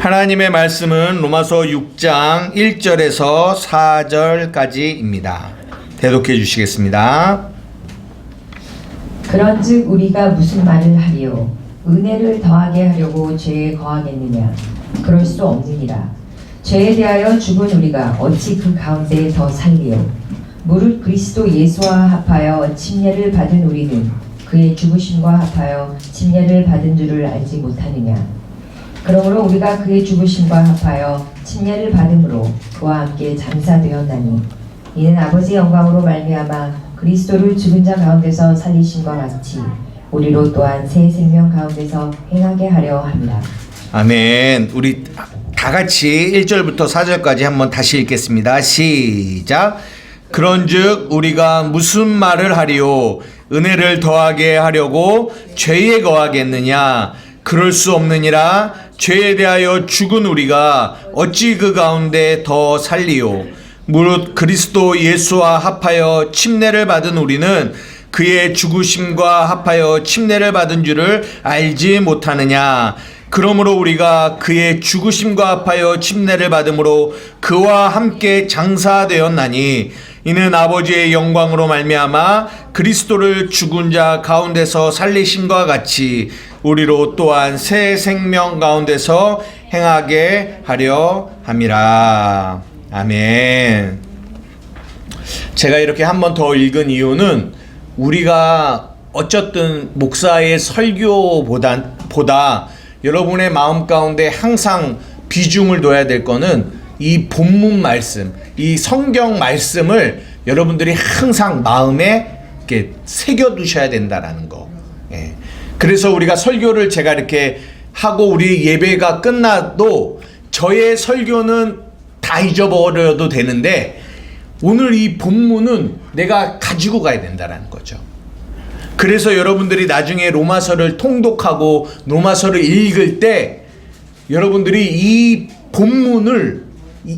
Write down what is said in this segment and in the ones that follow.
하나님의 말씀은 로마서 6장 1절에서 4절까지입니다. 대독해 주시겠습니다. 그런즉 우리가 무슨 말을 하리요? 은혜를 더하게 하려고 죄에 거하겠느냐? 그럴 수 없느니라. 죄에 대하여 죽은 우리가 어찌 그 가운데 더 살리요? 무릇 그리스도 예수와 합하여 침례를 받은 우리는 그의 죽으심과 합하여 침례를 받은 줄을 알지 못하느냐? 그러므로 우리가 그의 죽으심과 합하여 침례를 받음으로 그와 함께 장사되었나니 이는 아버지의 영광으로 말미암아 그리스도를 죽은 자 가운데서 살리심과 같이 우리로 또한 새 생명 가운데서 행하게 하려 합니다. 아멘. 우리 다 같이 1절부터 4절까지 한번 다시 읽겠습니다. 시작. 그런즉 우리가 무슨 말을 하리요? 은혜를 더하게 하려고 죄에 거하겠느냐? 그럴 수 없느니라. 죄에 대하여 죽은 우리가 어찌 그 가운데 더 살리요? 무릇 그리스도 예수와 합하여 침례를 받은 우리는 그의 죽으심과 합하여 침례를 받은 줄을 알지 못하느냐? 그러므로 우리가 그의 죽으심과 합하여 침례를 받음으로 그와 함께 장사되었나니 이는 아버지의 영광으로 말미암아 그리스도를 죽은 자 가운데서 살리심과 같이 우리로 또한 새 생명 가운데서 행하게 하려 함이라. 아멘. 제가 이렇게 한 번 더 읽은 이유는 우리가 어쨌든 목사의 설교보다 여러분의 마음 가운데 항상 비중을 둬야 될 거는 이 본문 말씀, 이 성경 말씀을 여러분들이 항상 마음에 이렇게 새겨두셔야 된다라는 거. 예. 그래서 우리가 설교를 제가 이렇게 하고 우리 예배가 끝나도 저의 설교는 다 잊어버려도 되는데 오늘 이 본문은 내가 가지고 가야 된다라는 거죠. 그래서 여러분들이 나중에 로마서를 통독하고 로마서를 읽을 때 여러분들이 이 본문을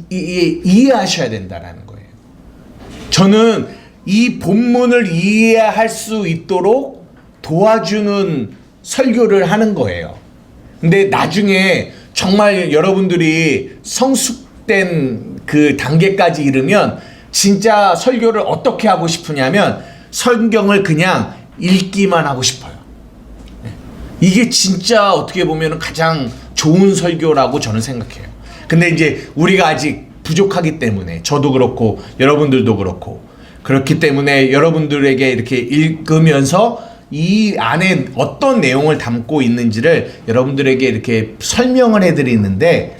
이해하셔야 된다라는 거예요. 저는 이 본문을 이해할 수 있도록 도와주는 설교를 하는 거예요. 근데 나중에 정말 여러분들이 성숙된 그 단계까지 이르면 진짜 설교를 어떻게 하고 싶으냐면 성경을 그냥 읽기만 하고 싶어요. 이게 진짜 어떻게 보면 가장 좋은 설교라고 저는 생각해요. 근데 이제 우리가 아직 부족하기 때문에 저도 그렇고 여러분들도 그렇고 그렇기 때문에 여러분들에게 이렇게 읽으면서 이 안에 어떤 내용을 담고 있는지를 여러분들에게 이렇게 설명을 해드리는데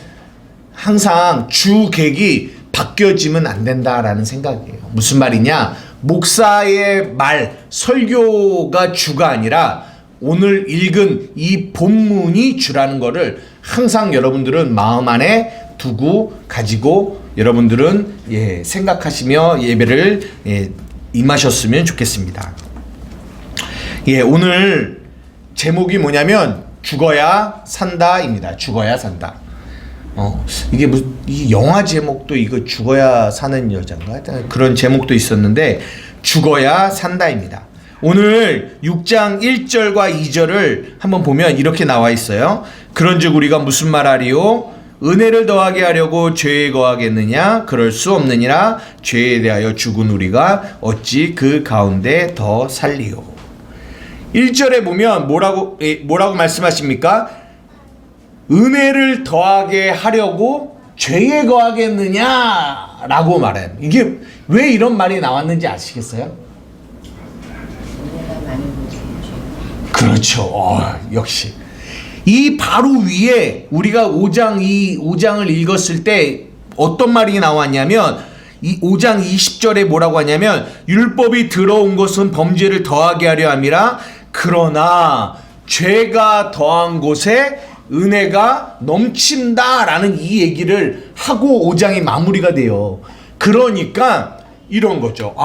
항상 주객이 바뀌어지면 안 된다라는 생각이에요. 무슨 말이냐? 목사의 말, 설교가 주가 아니라 오늘 읽은 이 본문이 주라는 거를 항상 여러분들은 마음 안에 두고 가지고 여러분들은 생각하시며 예배를 임하셨으면 좋겠습니다. 오늘 제목이 뭐냐면 죽어야 산다입니다. 죽어야 산다. 이게 이 영화 제목도 이거 죽어야 사는 여자인가? 그런 제목도 있었는데 죽어야 산다입니다. 오늘 6장 1절과 2절을 한번 보면 이렇게 나와 있어요. 그런즉 우리가 무슨 말하리요? 은혜를 더하게 하려고 죄에 거하겠느냐? 그럴 수 없느니라. 죄에 대하여 죽은 우리가 어찌 그 가운데 더 살리요? 1절에 보면 뭐라고 말씀하십니까? 은혜를 더하게 하려고 죄에 거하겠느냐라고 말해요. 이게 왜 이런 말이 나왔는지 아시겠어요? 그렇죠. 역시 이 바로 위에 우리가 5장을 읽었을 때 어떤 말이 나왔냐면 이 5장 20절에 뭐라고 하냐면 율법이 들어온 것은 범죄를 더하게 하려 함이라. 그러나 죄가 더한 곳에 은혜가 넘친다라는 이 얘기를 하고 5장이 마무리가 돼요. 그러니까 이런 거죠.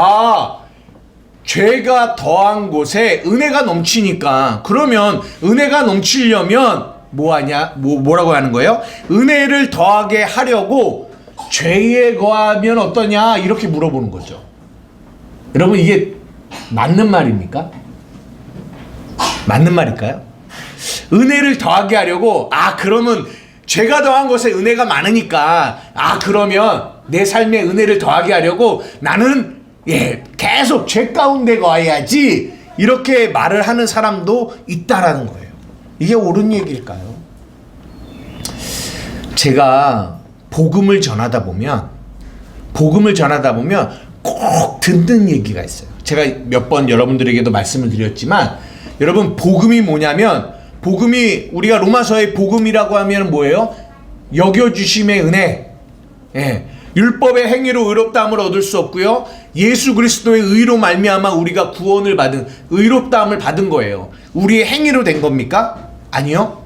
죄가 더한 곳에 은혜가 넘치니까 그러면 은혜가 넘치려면 뭐라고 하는 거예요? 은혜를 더하게 하려고 죄에 거하면 어떠냐 이렇게 물어보는 거죠. 여러분 이게 맞는 말입니까? 맞는 말일까요? 은혜를 더하게 하려고 그러면 죄가 더한 것에 은혜가 많으니까 그러면 내 삶에 은혜를 더하게 하려고 나는 계속 죄 가운데 거해야지, 이렇게 말을 하는 사람도 있다라는 거예요. 이게 옳은 얘기일까요? 제가 복음을 전하다 보면 꼭 듣는 얘기가 있어요. 제가 몇 번 여러분들에게도 말씀을 드렸지만, 여러분, 복음이 뭐냐면, 복음이, 우리가 로마서의 복음이라고 하면 뭐예요? 여겨주심의 은혜. 율법의 행위로 의롭다함을 얻을 수 없고요, 예수 그리스도의 의로 말미암아 우리가 구원을 받은, 의롭다함을 받은 거예요. 우리의 행위로 된 겁니까? 아니요.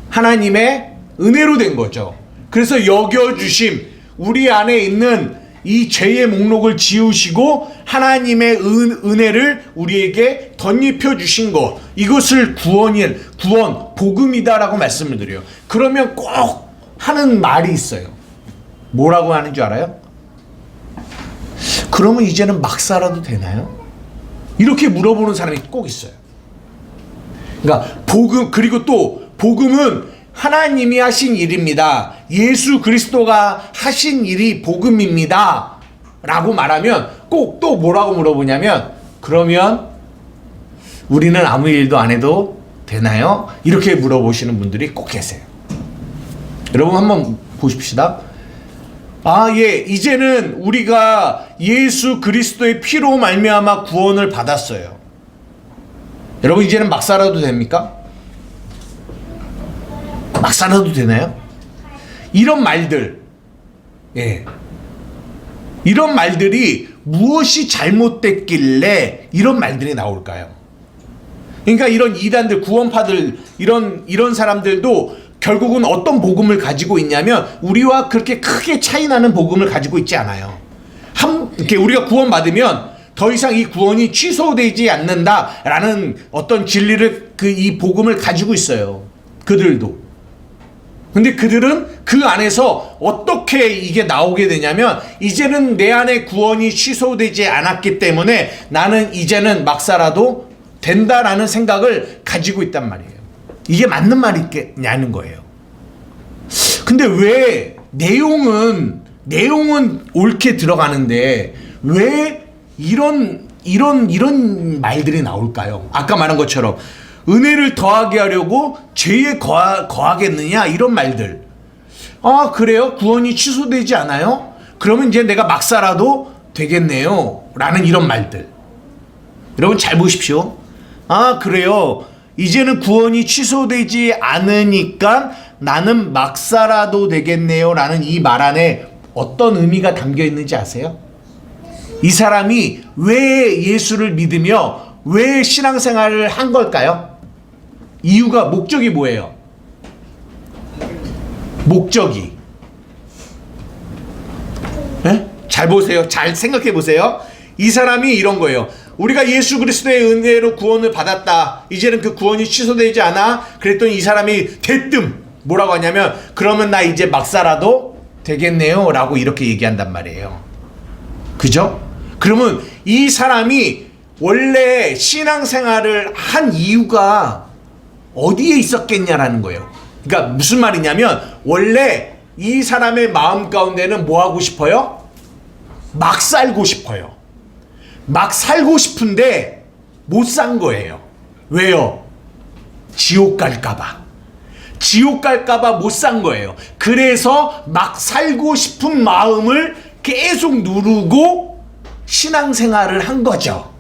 하나님의 은혜로 된 거죠. 그래서 여겨주심, 우리 안에 있는 이 죄의 목록을 지우시고 하나님의 은혜를 우리에게 덧입혀 주신 것, 이것을 구원, 복음이다라고 말씀을 드려요. 그러면 꼭 하는 말이 있어요. 뭐라고 하는 줄 알아요? 그러면 이제는 막 살아도 되나요? 이렇게 물어보는 사람이 꼭 있어요. 그러니까 그리고 또 복음은 하나님이 하신 일입니다, 예수 그리스도가 하신 일이 복음입니다 라고 말하면 꼭 또 뭐라고 물어보냐면, 그러면 우리는 아무 일도 안 해도 되나요? 이렇게 물어보시는 분들이 꼭 계세요. 여러분 한번 보십시다. 이제는 우리가 예수 그리스도의 피로 말미암아 구원을 받았어요. 여러분, 이제는 막 살아도 됩니까? 막 살아도 되나요? 이런 말들, 이런 말들이 무엇이 잘못됐길래 이런 말들이 나올까요? 그러니까 이런 이단들, 구원파들, 이런 사람들도 결국은 어떤 복음을 가지고 있냐면, 우리와 그렇게 크게 차이 나는 복음을 가지고 있지 않아요. 이렇게 우리가 구원받으면 더 이상 이 구원이 취소되지 않는다라는 어떤 진리를, 이 복음을 가지고 있어요. 그들도. 근데 그들은 그 안에서 어떻게 이게 나오게 되냐면, 이제는 내 안에 구원이 취소되지 않았기 때문에 나는 이제는 막 살아도 된다라는 생각을 가지고 있단 말이에요. 이게 맞는 말이냐는 거예요. 근데 왜 내용은 옳게 들어가는데 왜 이런 말들이 나올까요? 아까 말한 것처럼 은혜를 더하게 하려고 죄에 거하겠느냐, 이런 말들. 그래요? 구원이 취소되지 않아요? 그러면 이제 내가 막 살아도 되겠네요 라는 이런 말들. 여러분 잘 보십시오. 그래요, 이제는 구원이 취소되지 않으니까 나는 막 살아도 되겠네요 라는 이 말 안에 어떤 의미가 담겨 있는지 아세요? 이 사람이 왜 예수를 믿으며 왜 신앙생활을 한 걸까요? 이유가, 목적이 뭐예요? 목적이, 잘 보세요. 잘 생각해 보세요. 이 사람이 이런 거예요. 우리가 예수 그리스도의 은혜로 구원을 받았다, 이제는 그 구원이 취소되지 않아. 그랬더니 이 사람이 대뜸 뭐라고 하냐면, 그러면 나 이제 막 살아도 되겠네요 라고 이렇게 얘기한단 말이에요. 그죠? 그러면 이 사람이 원래 신앙생활을 한 이유가 어디에 있었겠냐라는 거예요. 그러니까 무슨 말이냐면, 원래 이 사람의 마음 가운데는 뭐 하고 싶어요? 막 살고 싶어요. 막 살고 싶은데 못 산 거예요. 왜요? 지옥 갈까봐. 지옥 갈까봐 못 산 거예요. 그래서 막 살고 싶은 마음을 계속 누르고 신앙생활을 한 거죠.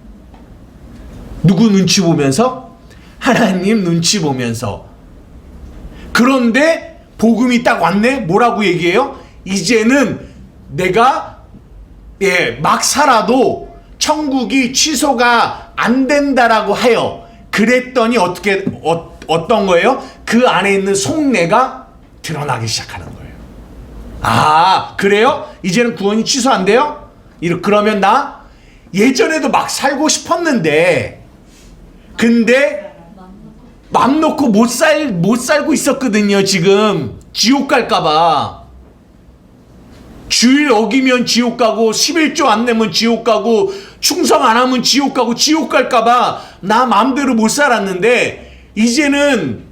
누구 눈치 보면서? 하나님 눈치 보면서. 그런데 복음이 딱 왔네? 뭐라고 얘기해요? 이제는 내가 막 살아도 천국이 취소가 안 된다라고 해요. 그랬더니 어떤 거예요? 그 안에 있는 속내가 드러나기 시작하는 거예요. 그래요? 이제는 구원이 취소 안 돼요? 그러면 나 예전에도 막 살고 싶었는데, 근데 맘 놓고 못 살고 있었거든요. 지금 지옥 갈까봐. 주일 어기면 지옥 가고, 11조 안 내면 지옥 가고, 충성 안 하면 지옥 가고, 지옥 갈까봐 나 마음대로 못 살았는데, 이제는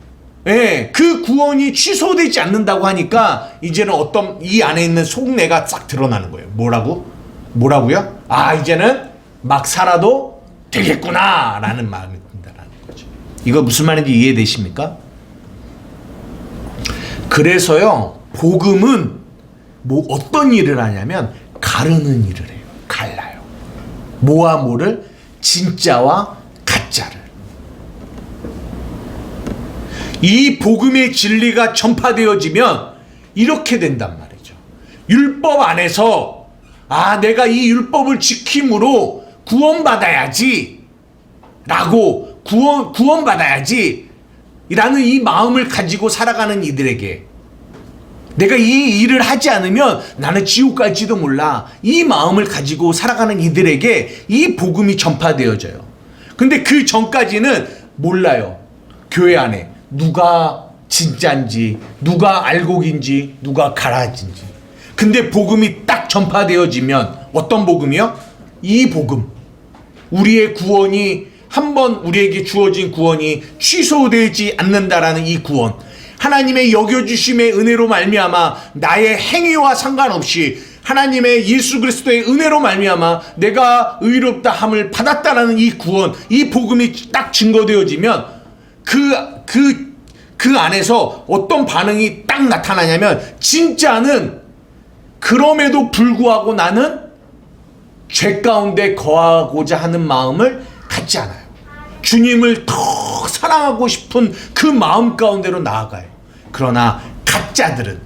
예, 그 구원이 취소되지 않는다고 하니까 이제는 어떤 이 안에 있는 속내가 싹 드러나는 거예요. 뭐라고요? 아, 이제는 막 살아도 되겠구나 라는 마음이 든다라는 거죠. 이거 무슨 말인지 이해되십니까? 그래서요, 복음은 뭐 어떤 일을 하냐면 가르는 일을 해요. 갈라요. 뭐와 뭐를? 진짜와 가짜를. 이 복음의 진리가 전파되어지면 이렇게 된단 말이죠. 율법 안에서 내가 이 율법을 지킴으로 구원받아야지 라고 구원받아야지 라는 이 마음을 가지고 살아가는 이들에게, 내가 이 일을 하지 않으면 나는 지옥 갈지도 몰라, 이 마음을 가지고 살아가는 이들에게 이 복음이 전파되어져요. 근데 그 전까지는 몰라요. 교회 안에 누가 진짜인지, 누가 알곡인지, 누가 가라지인지. 근데 복음이 딱 전파되어지면, 어떤 복음이요? 이 복음, 우리의 구원이, 한번 우리에게 주어진 구원이 취소되지 않는다라는 이 구원, 하나님의 여겨주심의 은혜로 말미암아 나의 행위와 상관없이 하나님의 예수 그리스도의 은혜로 말미암아 내가 의롭다 함을 받았다라는 이 구원, 이 복음이 딱 증거되어지면 그 안에서 어떤 반응이 딱 나타나냐면, 진짜는 그럼에도 불구하고 나는 죄 가운데 거하고자 하는 마음을 갖지 않아요. 주님을 더 사랑하고 싶은 그 마음 가운데로 나아가요. 그러나 가짜들은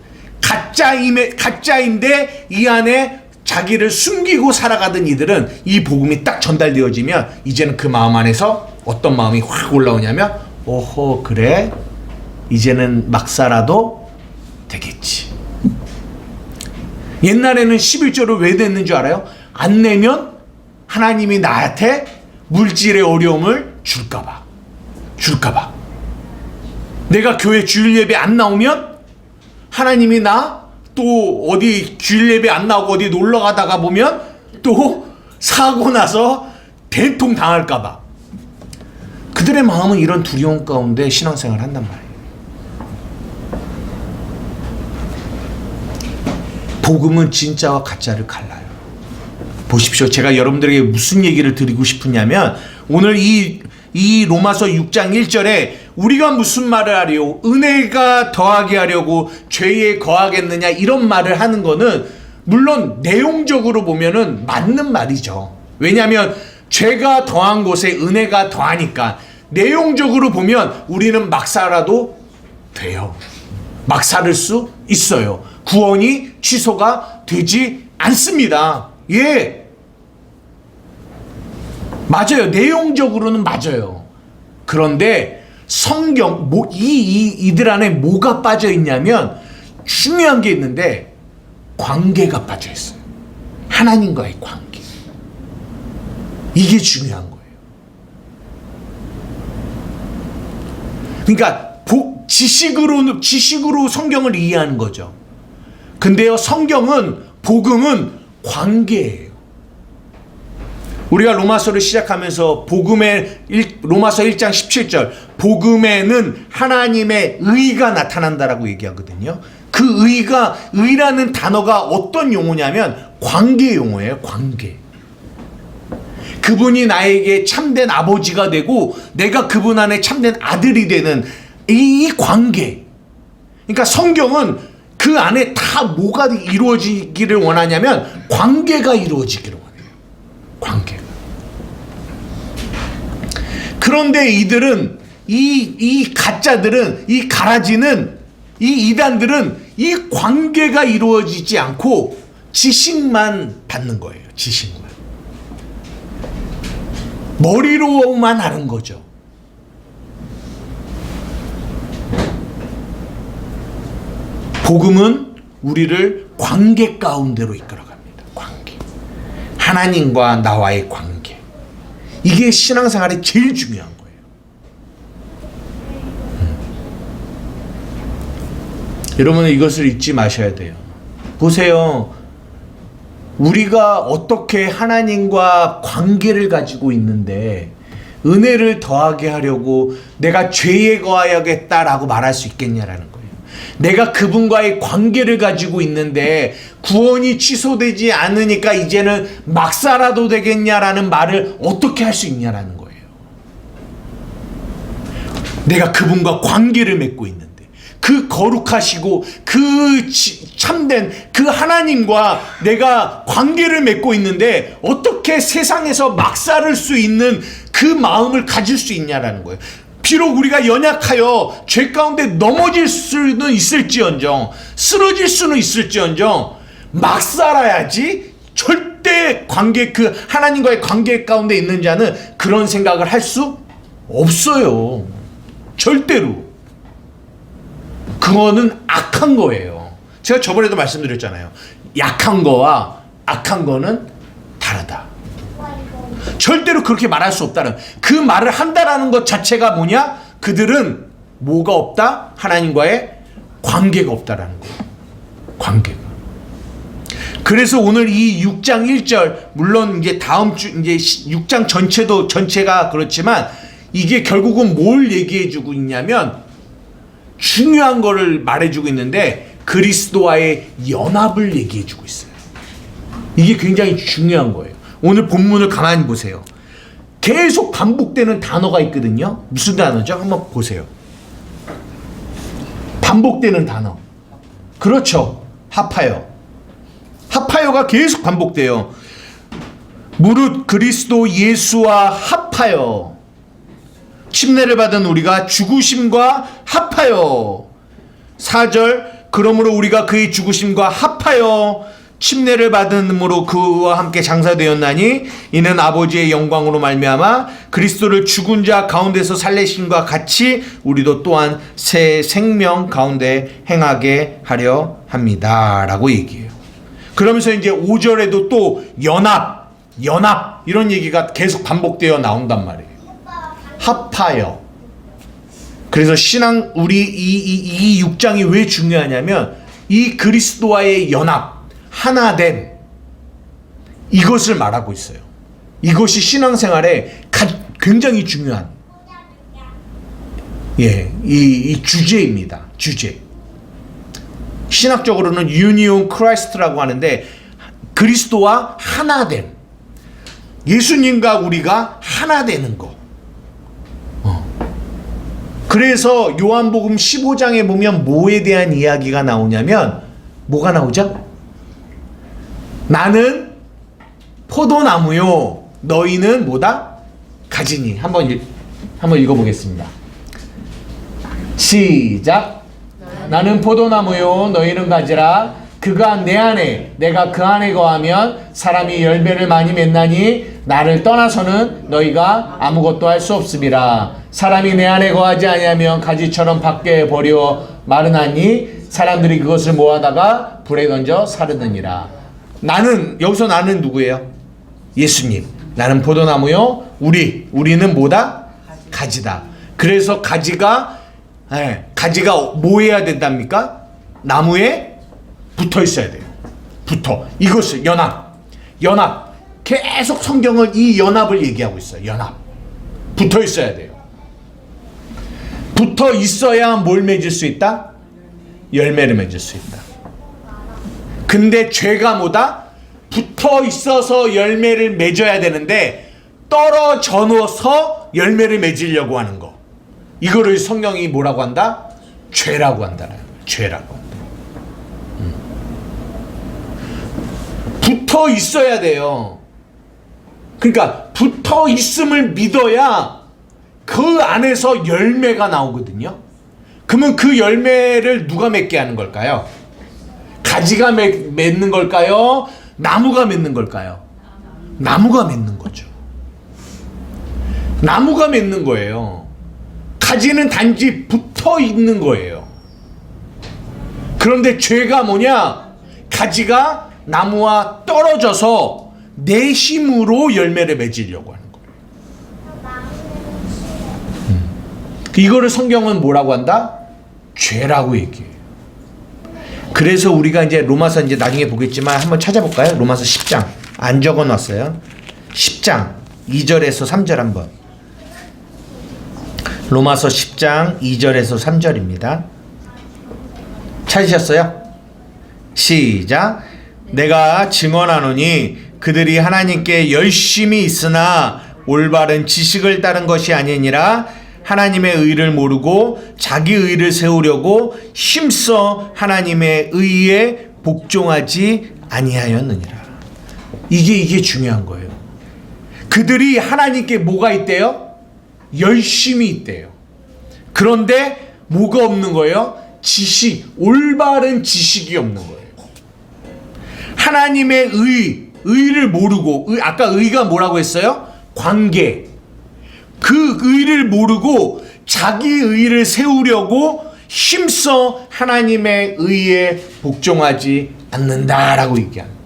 가짜인데 이 안에 자기를 숨기고 살아가던 이들은 이 복음이 딱 전달되어지면 이제는 그 마음 안에서 어떤 마음이 확 올라오냐면, 오호, 그래, 이제는 막 살아도 되겠지. 옛날에는 11조를 왜 냈는 줄 알아요? 안 내면 하나님이 나한테 물질의 어려움을 줄까봐. 내가 교회 주일 예배 안 나오면 하나님이 나 또 어디 주일 예배 안 나오고 어디 놀러 가다가 보면 또 사고 나서 대통 당할까봐. 그들의 마음은 이런 두려움 가운데 신앙생활을 한단 말이에요. 복음은 진짜와 가짜를 갈라요. 보십시오. 제가 여러분들에게 무슨 얘기를 드리고 싶으냐면, 오늘 이 로마서 6장 1절에 우리가 무슨 말을 하려, 은혜가 더하게 하려고 죄에 거하겠느냐, 이런 말을 하는 거는 물론 내용적으로 보면은 맞는 말이죠. 왜냐하면 죄가 더한 곳에 은혜가 더하니까 내용적으로 보면 우리는 막 살아도 돼요. 막 살을 수 있어요. 구원이 취소가 되지 않습니다. 예, 맞아요. 내용적으로는 맞아요. 그런데 성경, 이들 안에 뭐가 빠져 있냐면, 중요한 게 있는데 관계가 빠져 있어요. 하나님과의 관계. 이게 중요한 거예요. 그러니까 지식으로 성경을 이해하는 거죠. 근데요, 복음은 관계예요. 우리가 로마서를 시작하면서 로마서 1장 17절, 복음에는 하나님의 의가 나타난다라고 얘기하거든요. 그 의라는 단어가 어떤 용어냐면 관계 용어예요. 관계. 그분이 나에게 참된 아버지가 되고 내가 그분 안에 참된 아들이 되는 이 관계. 그러니까 성경은 그 안에 다 뭐가 이루어지기를 원하냐면 관계가 이루어지기를 원해요. 관계가. 그런데 이들은, 이 가짜들은, 이 가라지는, 이 이단들은 이 관계가 이루어지지 않고 지식만 받는 거예요. 지식만. 머리로만 하는 거죠. 복음은 우리를 관계 가운데로 이끌어갑니다. 관계. 하나님과 나와의 관계. 이게 신앙생활에 제일 중요한 거예요. 여러분은 이것을 잊지 마셔야 돼요. 보세요. 우리가 어떻게 하나님과 관계를 가지고 있는데 은혜를 더하게 하려고 내가 죄에 거하여야겠다라고 말할 수 있겠냐라는 거예요. 내가 그분과의 관계를 가지고 있는데 구원이 취소되지 않으니까 이제는 막 살아도 되겠냐라는 말을 어떻게 할 수 있냐라는 거예요. 내가 그분과 관계를 맺고 있는데 그 거룩하시고 그 참된 그 하나님과 내가 관계를 맺고 있는데 어떻게 세상에서 막 살을 수 있는 그 마음을 가질 수 있냐라는 거예요. 비록 우리가 연약하여 죄 가운데 넘어질 수는 있을지언정, 쓰러질 수는 있을지언정, 막 살아야지. 절대 관계, 그 하나님과의 관계 가운데 있는 자는 그런 생각을 할 수 없어요. 절대로. 그거는 악한 거예요. 제가 저번에도 말씀드렸잖아요. 약한 거와 악한 거는 다르다. 절대로 그렇게 말할 수 없다는, 그 말을 한다라는 것 자체가 뭐냐? 그들은 뭐가 없다? 하나님과의 관계가 없다라는 거예요. 관계가. 그래서 오늘 이 6장 1절, 물론 이제 다음 주 이제 6장 전체가 그렇지만 이게 결국은 뭘 얘기해 주고 있냐면 중요한 거를 말해주고 있는데 그리스도와의 연합을 얘기해 주고 있어요. 이게 굉장히 중요한 거예요. 오늘 본문을 가만히 보세요. 계속 반복되는 단어가 있거든요. 무슨 단어죠? 한번 보세요. 반복되는 단어. 그렇죠. 합하여. 합하여가 계속 반복돼요. 무릇 그리스도 예수와 합하여 침례를 받은 우리가 죽으심과 합하여. 4절 그러므로 우리가 그의 죽으심과 합하여 침례를 받음으로 그와 함께 장사되었나니 이는 아버지의 영광으로 말미암아 그리스도를 죽은 자 가운데서 살리심과 같이 우리도 또한 새 생명 가운데 행하게 하려 합니다 라고 얘기해요. 그러면서 이제 5절에도 또 연합 이런 얘기가 계속 반복되어 나온단 말이에요. 합하여. 그래서 신앙 우리 이 6장이 왜 중요하냐면 이 그리스도와의 연합, 하나됨, 이것을 말하고 있어요. 이것이 신앙생활에 굉장히 중요한 이 주제입니다. 주제. 신학적으로는 유니온 크라이스트라고 하는데 그리스도와 하나됨, 예수님과 우리가 하나 되는 거. 그래서 요한복음 15장에 보면 뭐에 대한 이야기가 나오냐면 뭐가 나오죠? 나는 포도나무요 너희는 뭐다? 가지니. 한번 읽어보겠습니다. 시작. 나는 포도나무요 너희는 가지라. 그가 내 안에 내가 그 안에 거하면 사람이 열매를 많이 맺나니 나를 떠나서는 너희가 아무것도 할 수 없음이라. 사람이 내 안에 거하지 아니하면 가지처럼 밖에 버려 마르나니 사람들이 그것을 모아다가 불에 던져 사르느니라. 나는, 여기서 나는 누구예요? 예수님. 나는 포도나무요 우리는 뭐다? 가지다. 그래서 가지가 뭐 해야 된답니까? 나무에 붙어 있어야 돼요. 이것을 연합. 계속 성경은 이 연합을 얘기하고 있어요. 연합. 붙어 있어야 돼요. 붙어 있어야 뭘 맺을 수 있다? 열매를 맺을 수 있다. 근데 죄가 뭐다? 붙어 있어서 열매를 맺어야 되는데 떨어져서 열매를 맺으려고 하는 거. 이거를 성경이 뭐라고 한다? 죄라고 한다. 죄라고 한다. 붙어 있어야 돼요. 그러니까 붙어 있음을 믿어야 그 안에서 열매가 나오거든요. 그러면 그 열매를 누가 맺게 하는 걸까요? 가지가 맺는 걸까요? 나무가 맺는 걸까요? 나무가 맺는 거죠. 나무가 맺는 거예요. 가지는 단지 붙어 있는 거예요. 그런데 죄가 뭐냐? 가지가 나무와 떨어져서 내 힘으로 열매를 맺으려고 하는 거예요. 이거를 성경은 뭐라고 한다? 죄라고 얘기해요. 그래서 우리가 이제 로마서 이제 나중에 보겠지만 한번 찾아볼까요? 로마서 10장 안 적어놨어요. 10장 2절에서 3절 한번. 로마서 10장 2절에서 3절입니다. 찾으셨어요? 시작. 내가 증언하노니 그들이 하나님께 열심히 있으나 올바른 지식을 따른 것이 아니니라. 하나님의 의를 모르고 자기 의를 세우려고 힘써 하나님의 의에 복종하지 아니하였느니라. 이게 중요한 거예요. 그들이 하나님께 뭐가 있대요? 열심히 있대요. 그런데 뭐가 없는 거예요? 지식, 올바른 지식이 없는 거예요. 하나님의 의를 모르고, 아까 의가 뭐라고 했어요? 관계. 그 의를 모르고 자기 의를 세우려고 힘써 하나님의 의에 복종하지 않는다라고 얘기합니다.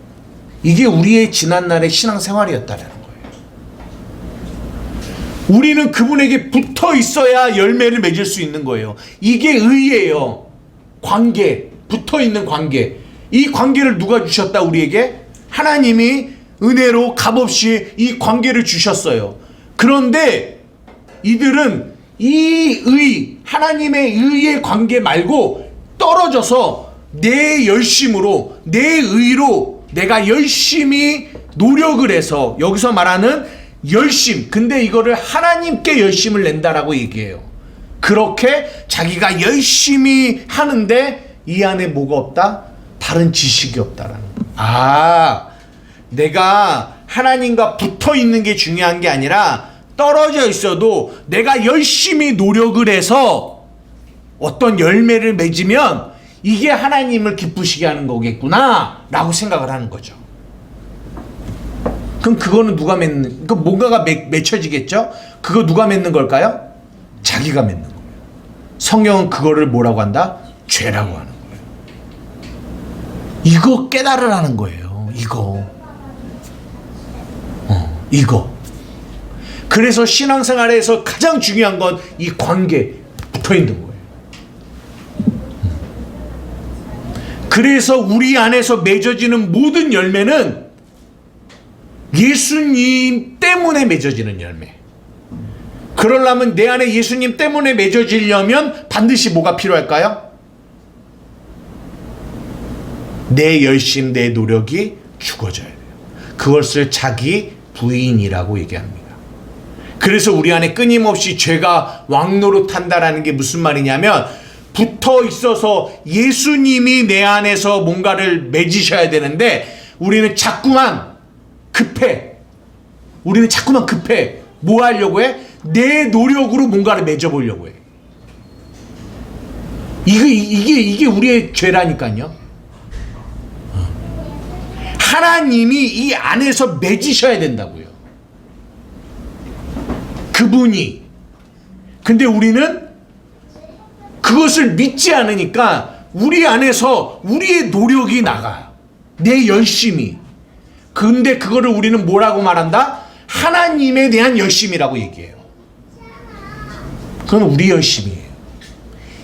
이게 우리의 지난날의 신앙생활이었다라는 거예요. 우리는 그분에게 붙어 있어야 열매를 맺을 수 있는 거예요. 이게 의예요. 관계, 붙어 있는 관계. 이 관계를 누가 주셨다 우리에게? 하나님이 은혜로 값없이 이 관계를 주셨어요. 그런데 이들은 이 하나님의 의의 관계 말고 떨어져서 내 열심으로, 내 의로 내가 열심히 노력을 해서, 여기서 말하는 열심, 근데 이거를 하나님께 열심을 낸다라고 얘기해요. 그렇게 자기가 열심히 하는데 이 안에 뭐가 없다? 바른 지식이 없다라는 거예요. 내가 하나님과 붙어 있는 게 중요한 게 아니라 떨어져 있어도 내가 열심히 노력을 해서 어떤 열매를 맺으면 이게 하나님을 기쁘시게 하는 거겠구나 라고 생각을 하는 거죠. 그럼 그거는 누가 맺는, 뭔가가 맺혀지겠죠? 그거 누가 맺는 걸까요? 자기가 맺는 거예요. 성경은 그거를 뭐라고 한다? 죄라고 하는 거예요. 이거 깨달으라는 거예요. 이거. 그래서 신앙생활에서 가장 중요한 건 이 관계에 붙어 있는 거예요. 그래서 우리 안에서 맺어지는 모든 열매는 예수님 때문에 맺어지는 열매. 그러려면 내 안에 예수님 때문에 맺어지려면 반드시 뭐가 필요할까요? 내 열심, 내 노력이 죽어져야 돼요. 그것을 자기 부인이라고 얘기합니다. 그래서 우리 안에 끊임없이 죄가 왕노릇한다라는 게 무슨 말이냐면, 붙어 있어서 예수님이 내 안에서 뭔가를 맺으셔야 되는데 우리는 자꾸만 급해. 뭐 하려고 해? 내 노력으로 뭔가를 맺어보려고 해. 이게 우리의 죄라니까요. 하나님이 이 안에서 맺으셔야 된다고요. 그분이. 근데 우리는 그것을 믿지 않으니까 우리 안에서 우리의 노력이 나가요. 내 열심이. 근데 그거를 우리는 뭐라고 말한다? 하나님에 대한 열심이라고 얘기해요. 그건 우리 열심이에요.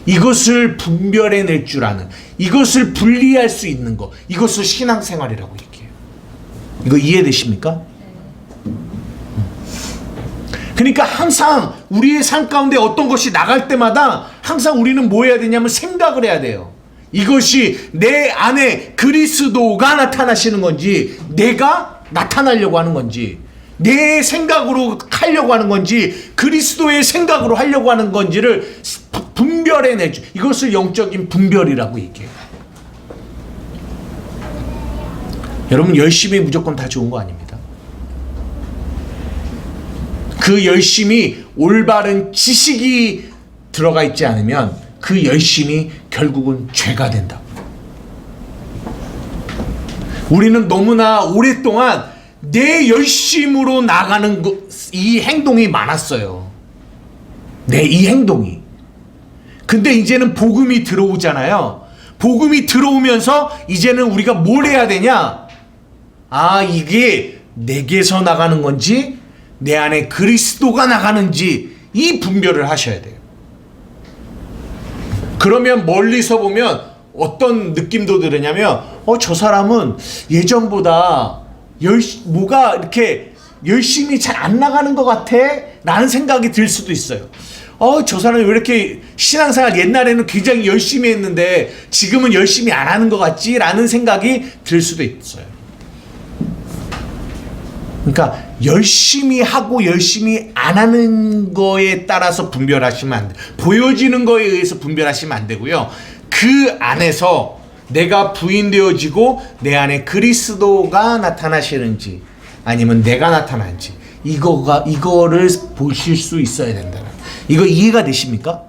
이것을 분별해낼 줄 아는, 이것을 분리할 수 있는 것, 이것을 신앙생활이라고 얘기해요. 이거 이해되십니까? 그러니까 항상 우리의 삶 가운데 어떤 것이 나갈 때마다 항상 우리는 뭐 해야 되냐면 생각을 해야 돼요. 이것이 내 안에 그리스도가 나타나시는 건지, 내가 나타나려고 하는 건지, 내 생각으로 하려고 하는 건지, 그리스도의 생각으로 하려고 하는 건지를 분별해내죠. 이것을 영적인 분별이라고 얘기해요. 여러분, 열심히 무조건 다 좋은 거 아닙니다. 그 열심이 올바른 지식이 들어가 있지 않으면 그 열심이 결국은 죄가 된다. 우리는 너무나 오랫동안 내 열심으로 나가는 이 행동이 많았어요. 이 행동이. 근데 이제는 복음이 들어오잖아요. 복음이 들어오면서 이제는 우리가 뭘 해야 되냐? 이게 내게서 나가는 건지 내 안에 그리스도가 나가는지 이 분별을 하셔야 돼요. 그러면 멀리서 보면 어떤 느낌도 들으냐면 저 사람은 예전보다 뭐가 이렇게 열심히 잘 안 나가는 것 같아 라는 생각이 들 수도 있어요. 저 사람이 왜 이렇게 신앙생활 옛날에는 굉장히 열심히 했는데 지금은 열심히 안 하는 것 같지? 라는 생각이 들 수도 있어요. 그러니까 열심히 하고 열심히 안 하는 거에 따라서 분별하시면 안 돼요. 보여지는 거에 의해서 분별하시면 안 되고요. 그 안에서 내가 부인되어지고 내 안에 그리스도가 나타나시는지 아니면 내가 나타나는지 이거를 보실 수 있어야 된다는. 이거 이해가 되십니까?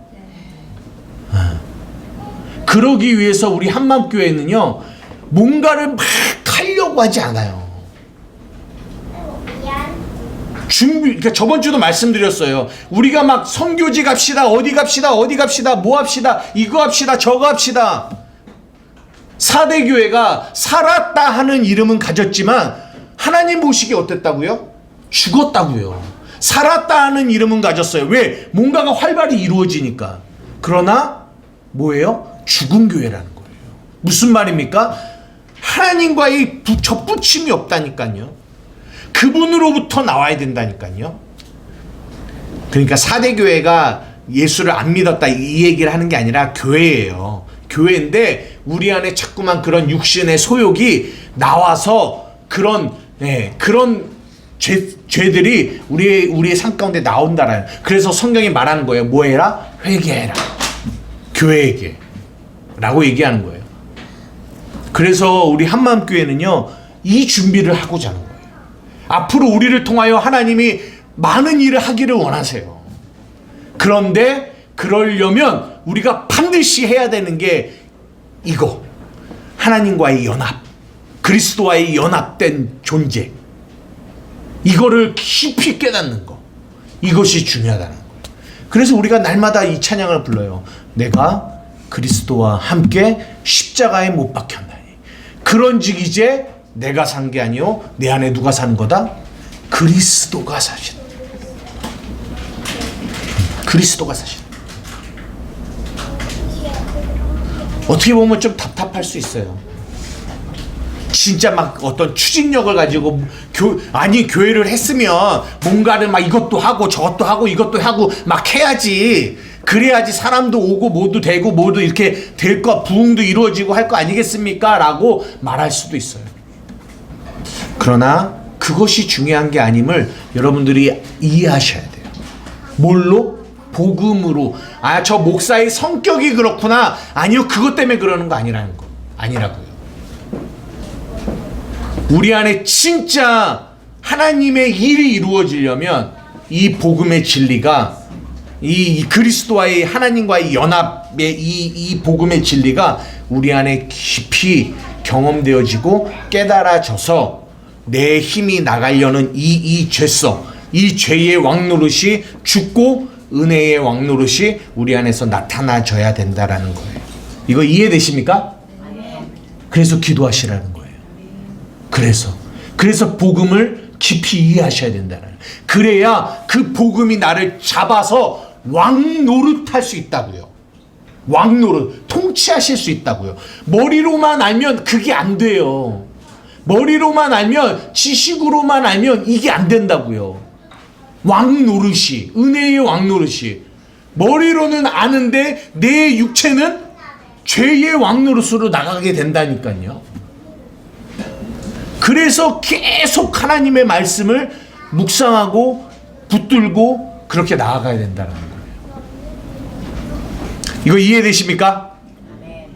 그러기 위해서 우리 한마음교회는요 뭔가를 막 하려고 하지 않아요. 그러니까 저번 주도 말씀드렸어요. 우리가 막 선교지 갑시다, 어디 갑시다, 뭐 합시다, 이거 합시다, 저거 합시다. 4대 교회가 살았다 하는 이름은 가졌지만 하나님 보시기에 어땠다고요? 죽었다고요. 살았다 하는 이름은 가졌어요. 왜? 뭔가가 활발히 이루어지니까. 그러나 뭐예요? 죽은 교회라는 거예요. 무슨 말입니까? 하나님과의 접붙임이 없다니까요. 그분으로부터 나와야 된다니까요. 그러니까 4대 교회가 예수를 안 믿었다 이 얘기를 하는 게 아니라 교회예요. 교회인데 우리 안에 자꾸만 그런 육신의 소욕이 나와서 그런 죄들이 우리의 삶 가운데 나온다라는. 그래서 성경이 말하는 거예요. 뭐 해라? 회개해라. 교회에게 라고 얘기하는 거예요. 그래서 우리 한마음교회는요 이 준비를 하고자 하는 거예요. 앞으로 우리를 통하여 하나님이 많은 일을 하기를 원하세요. 그런데 그러려면 우리가 반드시 해야 되는 게 이거, 하나님과의 연합, 그리스도와의 연합된 존재, 이거를 깊이 깨닫는 거, 이것이 중요하다는 거예요. 그래서 우리가 날마다 이 찬양을 불러요. 내가 그리스도와 함께 십자가에 못 박혔나니 그런즉 이제 내가 산 게 아니요 내 안에 누가 사는 거다? 그리스도가 사신. 그리스도가 사신. 어떻게 보면 좀 답답할 수 있어요. 진짜 막 어떤 추진력을 가지고 교회를 했으면 뭔가를 막 이것도 하고 저것도 하고 이것도 하고 막 해야지. 그래야지 사람도 오고 모두 되고 모두 이렇게 될 거, 부흥도 이루어지고 할 거 아니겠습니까? 라고 말할 수도 있어요. 그러나 그것이 중요한 게 아님을 여러분들이 이해하셔야 돼요. 뭘로? 복음으로. 저 목사의 성격이 그렇구나. 아니요, 그것 때문에 그러는 거 아니라는 거. 아니라고요. 우리 안에 진짜 하나님의 일이 이루어지려면 이 복음의 진리가, 이 그리스도와의 하나님과의 연합의 이 복음의 진리가 우리 안에 깊이 경험되어지고 깨달아져서 내 힘이 나가려는 이 죄성, 이 죄의 왕노릇이 죽고 은혜의 왕노릇이 우리 안에서 나타나져야 된다라는 거예요. 이거 이해되십니까? 그래서 기도하시라는 거예요. 그래서 복음을 깊이 이해하셔야 된다는 거예요. 그래야 그 복음이 나를 잡아서 왕노릇할 수 있다고요. 왕노릇, 통치하실 수 있다고요. 머리로만 알면 그게 안 돼요. 머리로만 알면, 지식으로만 알면 이게 안 된다고요. 왕노릇이, 은혜의 왕노릇이. 머리로는 아는데 내 육체는 죄의 왕노릇으로 나가게 된다니까요. 그래서 계속 하나님의 말씀을 묵상하고 붙들고 그렇게 나아가야 된다는 거예요. 이거 이해되십니까?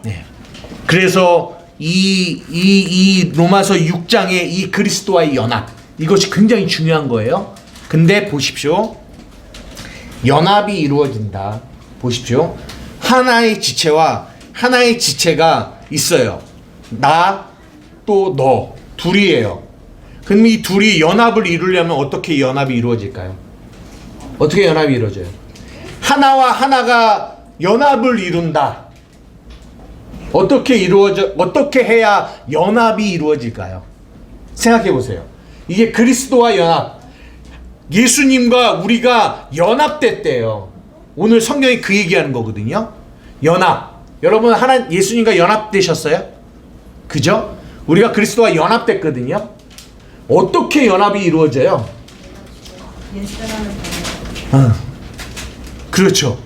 네. 그래서 이 로마서 6장의 이 그리스도와의 연합, 이것이 굉장히 중요한 거예요. 근데 보십시오. 연합이 이루어진다. 보십시오. 하나의 지체와 하나의 지체가 있어요. 나 또 너 둘이에요. 그럼 이 둘이 연합을 이루려면 어떻게 연합이 이루어질까요? 어떻게 연합이 이루어져요? 하나와 하나가 연합을 이룬다. 어떻게 해야 연합이 이루어질까요? 생각해 보세요. 이게 그리스도와 연합, 예수님과 우리가 연합됐대요. 오늘 성경이 그 얘기하는 거거든요. 연합. 여러분 예수님과 연합되셨어요? 그죠? 우리가 그리스도와 연합됐거든요. 어떻게 연합이 이루어져요? 그렇죠.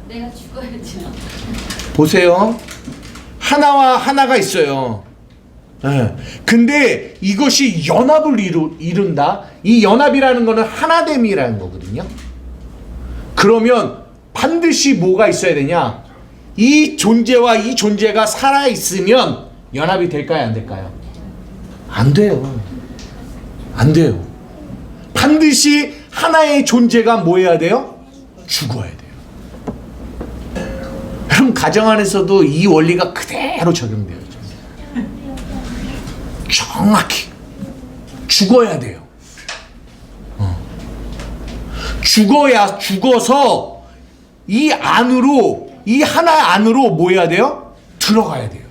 내가 죽어야지. 보세요. 하나와 하나가 있어요. 예. 근데 이것이 연합을 이룬다. 이 연합이라는 거는 하나됨이라는 거거든요. 그러면 반드시 뭐가 있어야 되냐? 이 존재와 이 존재가 살아있으면 연합이 될까요? 안 될까요? 안 돼요. 안 돼요. 반드시 하나의 존재가 뭐 해야 돼요? 죽어야 돼요. 여러분 가정 안에서도 이 원리가 그대로 적용돼요. 정확히 죽어야 돼요. 죽어서 이 안으로, 이 하나 안으로 뭐 해야 돼요? 들어가야 돼요.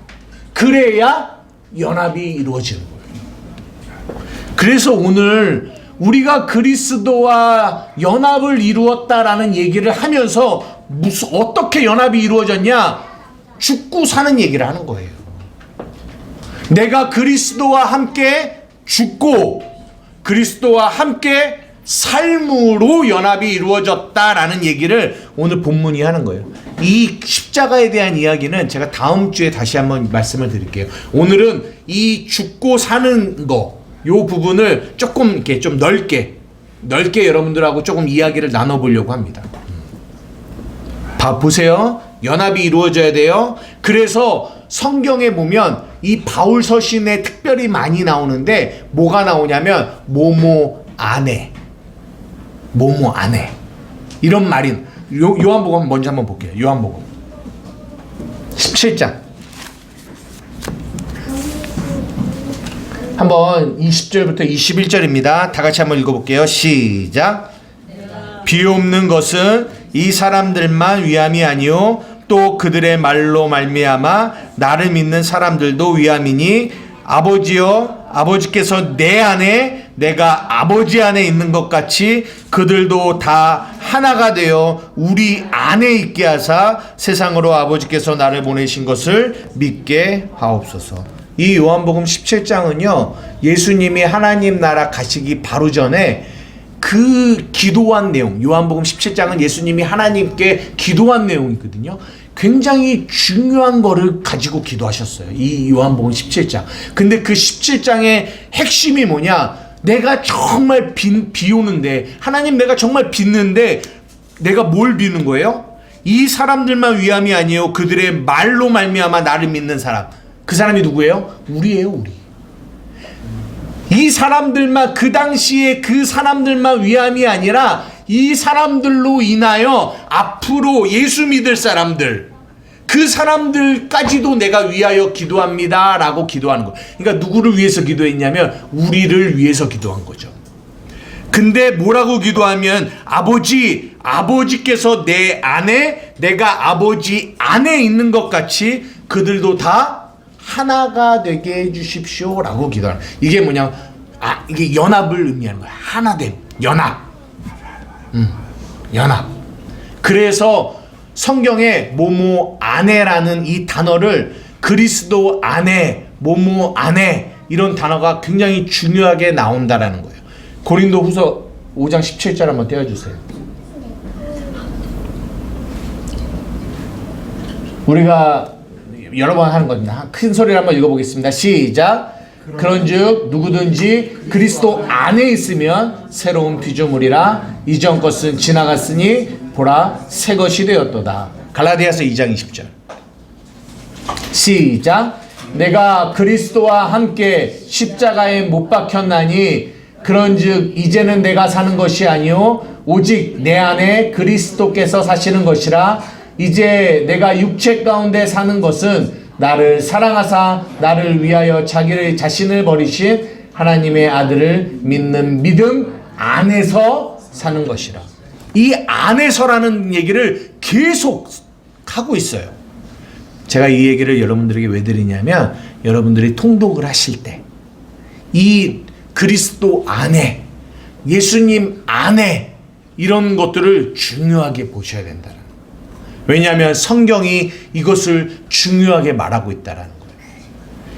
그래야 연합이 이루어지는 거예요. 그래서 오늘 우리가 그리스도와 연합을 이루었다라는 얘기를 하면서 어떻게 연합이 이루어졌냐? 죽고 사는 얘기를 하는 거예요. 내가 그리스도와 함께 죽고 그리스도와 함께 삶으로 연합이 이루어졌다라는 얘기를 오늘 본문이 하는 거예요. 이 십자가에 대한 이야기는 제가 다음 주에 다시 한번 말씀을 드릴게요. 오늘은 이 죽고 사는 거, 요 부분을 조금 이렇게 좀 넓게 여러분들하고 조금 이야기를 나눠보려고 합니다. 보세요. 연합이 이루어져야 돼요. 그래서 성경에 보면 이 바울 서신에 특별히 많이 나오는데 뭐가 나오냐면 뭐뭐 안에 이런 말이 요한복음 먼저 한번 볼게요. 요한복음 17장 한번 20절부터 21절입니다. 다 같이 한번 읽어볼게요. 시작. 비옵는 것은 이 사람들만 위함이 아니요 또 그들의 말로 말미암아 나를 믿는 사람들도 위함이니 아버지여 아버지께서 내 안에 내가 아버지 안에 있는 것 같이 그들도 다 하나가 되어 우리 안에 있게 하사 세상으로 아버지께서 나를 보내신 것을 믿게 하옵소서. 이 요한복음 17장은요 예수님이 하나님 나라 가시기 바로 전에 그 기도한 내용, 요한복음 17장은 예수님이 하나님께 기도한 내용이거든요. 굉장히 중요한 거를 가지고 기도하셨어요. 이 요한복음 17장. 근데 그 17장의 핵심이 뭐냐? 내가 정말 비오는데, 하나님 내가 정말 빚는데 내가 뭘 비는 거예요? 이 사람들만 위함이 아니에요. 그들의 말로 말미암아 나를 믿는 사람. 그 사람이 누구예요? 우리예요, 우리. 이 사람들만, 그 당시에 그 사람들만 위함이 아니라 이 사람들로 인하여 앞으로 예수 믿을 사람들, 그 사람들까지도 내가 위하여 기도합니다 라고 기도하는 거예요. 그러니까 누구를 위해서 기도했냐면 우리를 위해서 기도한 거죠. 근데 뭐라고 기도하면 아버지께서 내 안에 내가 아버지 안에 있는 것 같이 그들도 다 하나가 되게 해주십시오 라고 기도하는. 이게 뭐냐, 이게 연합을 의미하는 거야. 하나됨, 연합. 연합. 그래서 성경에 뭐뭐 안에라는 이 단어를 그리스도 안에, 뭐뭐 안에 이런 단어가 굉장히 중요하게 나온다라는 거예요. 고린도후서 5장 17절 한번 떼어주세요. 우리가 여러 번 하는 겁니다. 큰 소리로 한번 읽어보겠습니다. 시작. 그런즉 누구든지 그리스도 안에 있으면 새로운 피조물이라 이전 것은 지나갔으니 보라 새 것이 되었도다. 갈라디아서 2장 20절. 시작. 내가 그리스도와 함께 십자가에 못 박혔나니 그런즉 이제는 내가 사는 것이 아니요 오직 내 안에 그리스도께서 사시는 것이라. 이제 내가 육체 가운데 사는 것은 나를 사랑하사 나를 위하여 자신을 버리신 하나님의 아들을 믿는 믿음 안에서 사는 것이라. 이 안에서라는 얘기를 계속 하고 있어요. 제가 이 얘기를 여러분들에게 왜 드리냐면 여러분들이 통독을 하실 때 이 그리스도 안에, 예수님 안에 이런 것들을 중요하게 보셔야 된다는. 왜냐하면 성경이 이것을 중요하게 말하고 있다라는 거예요.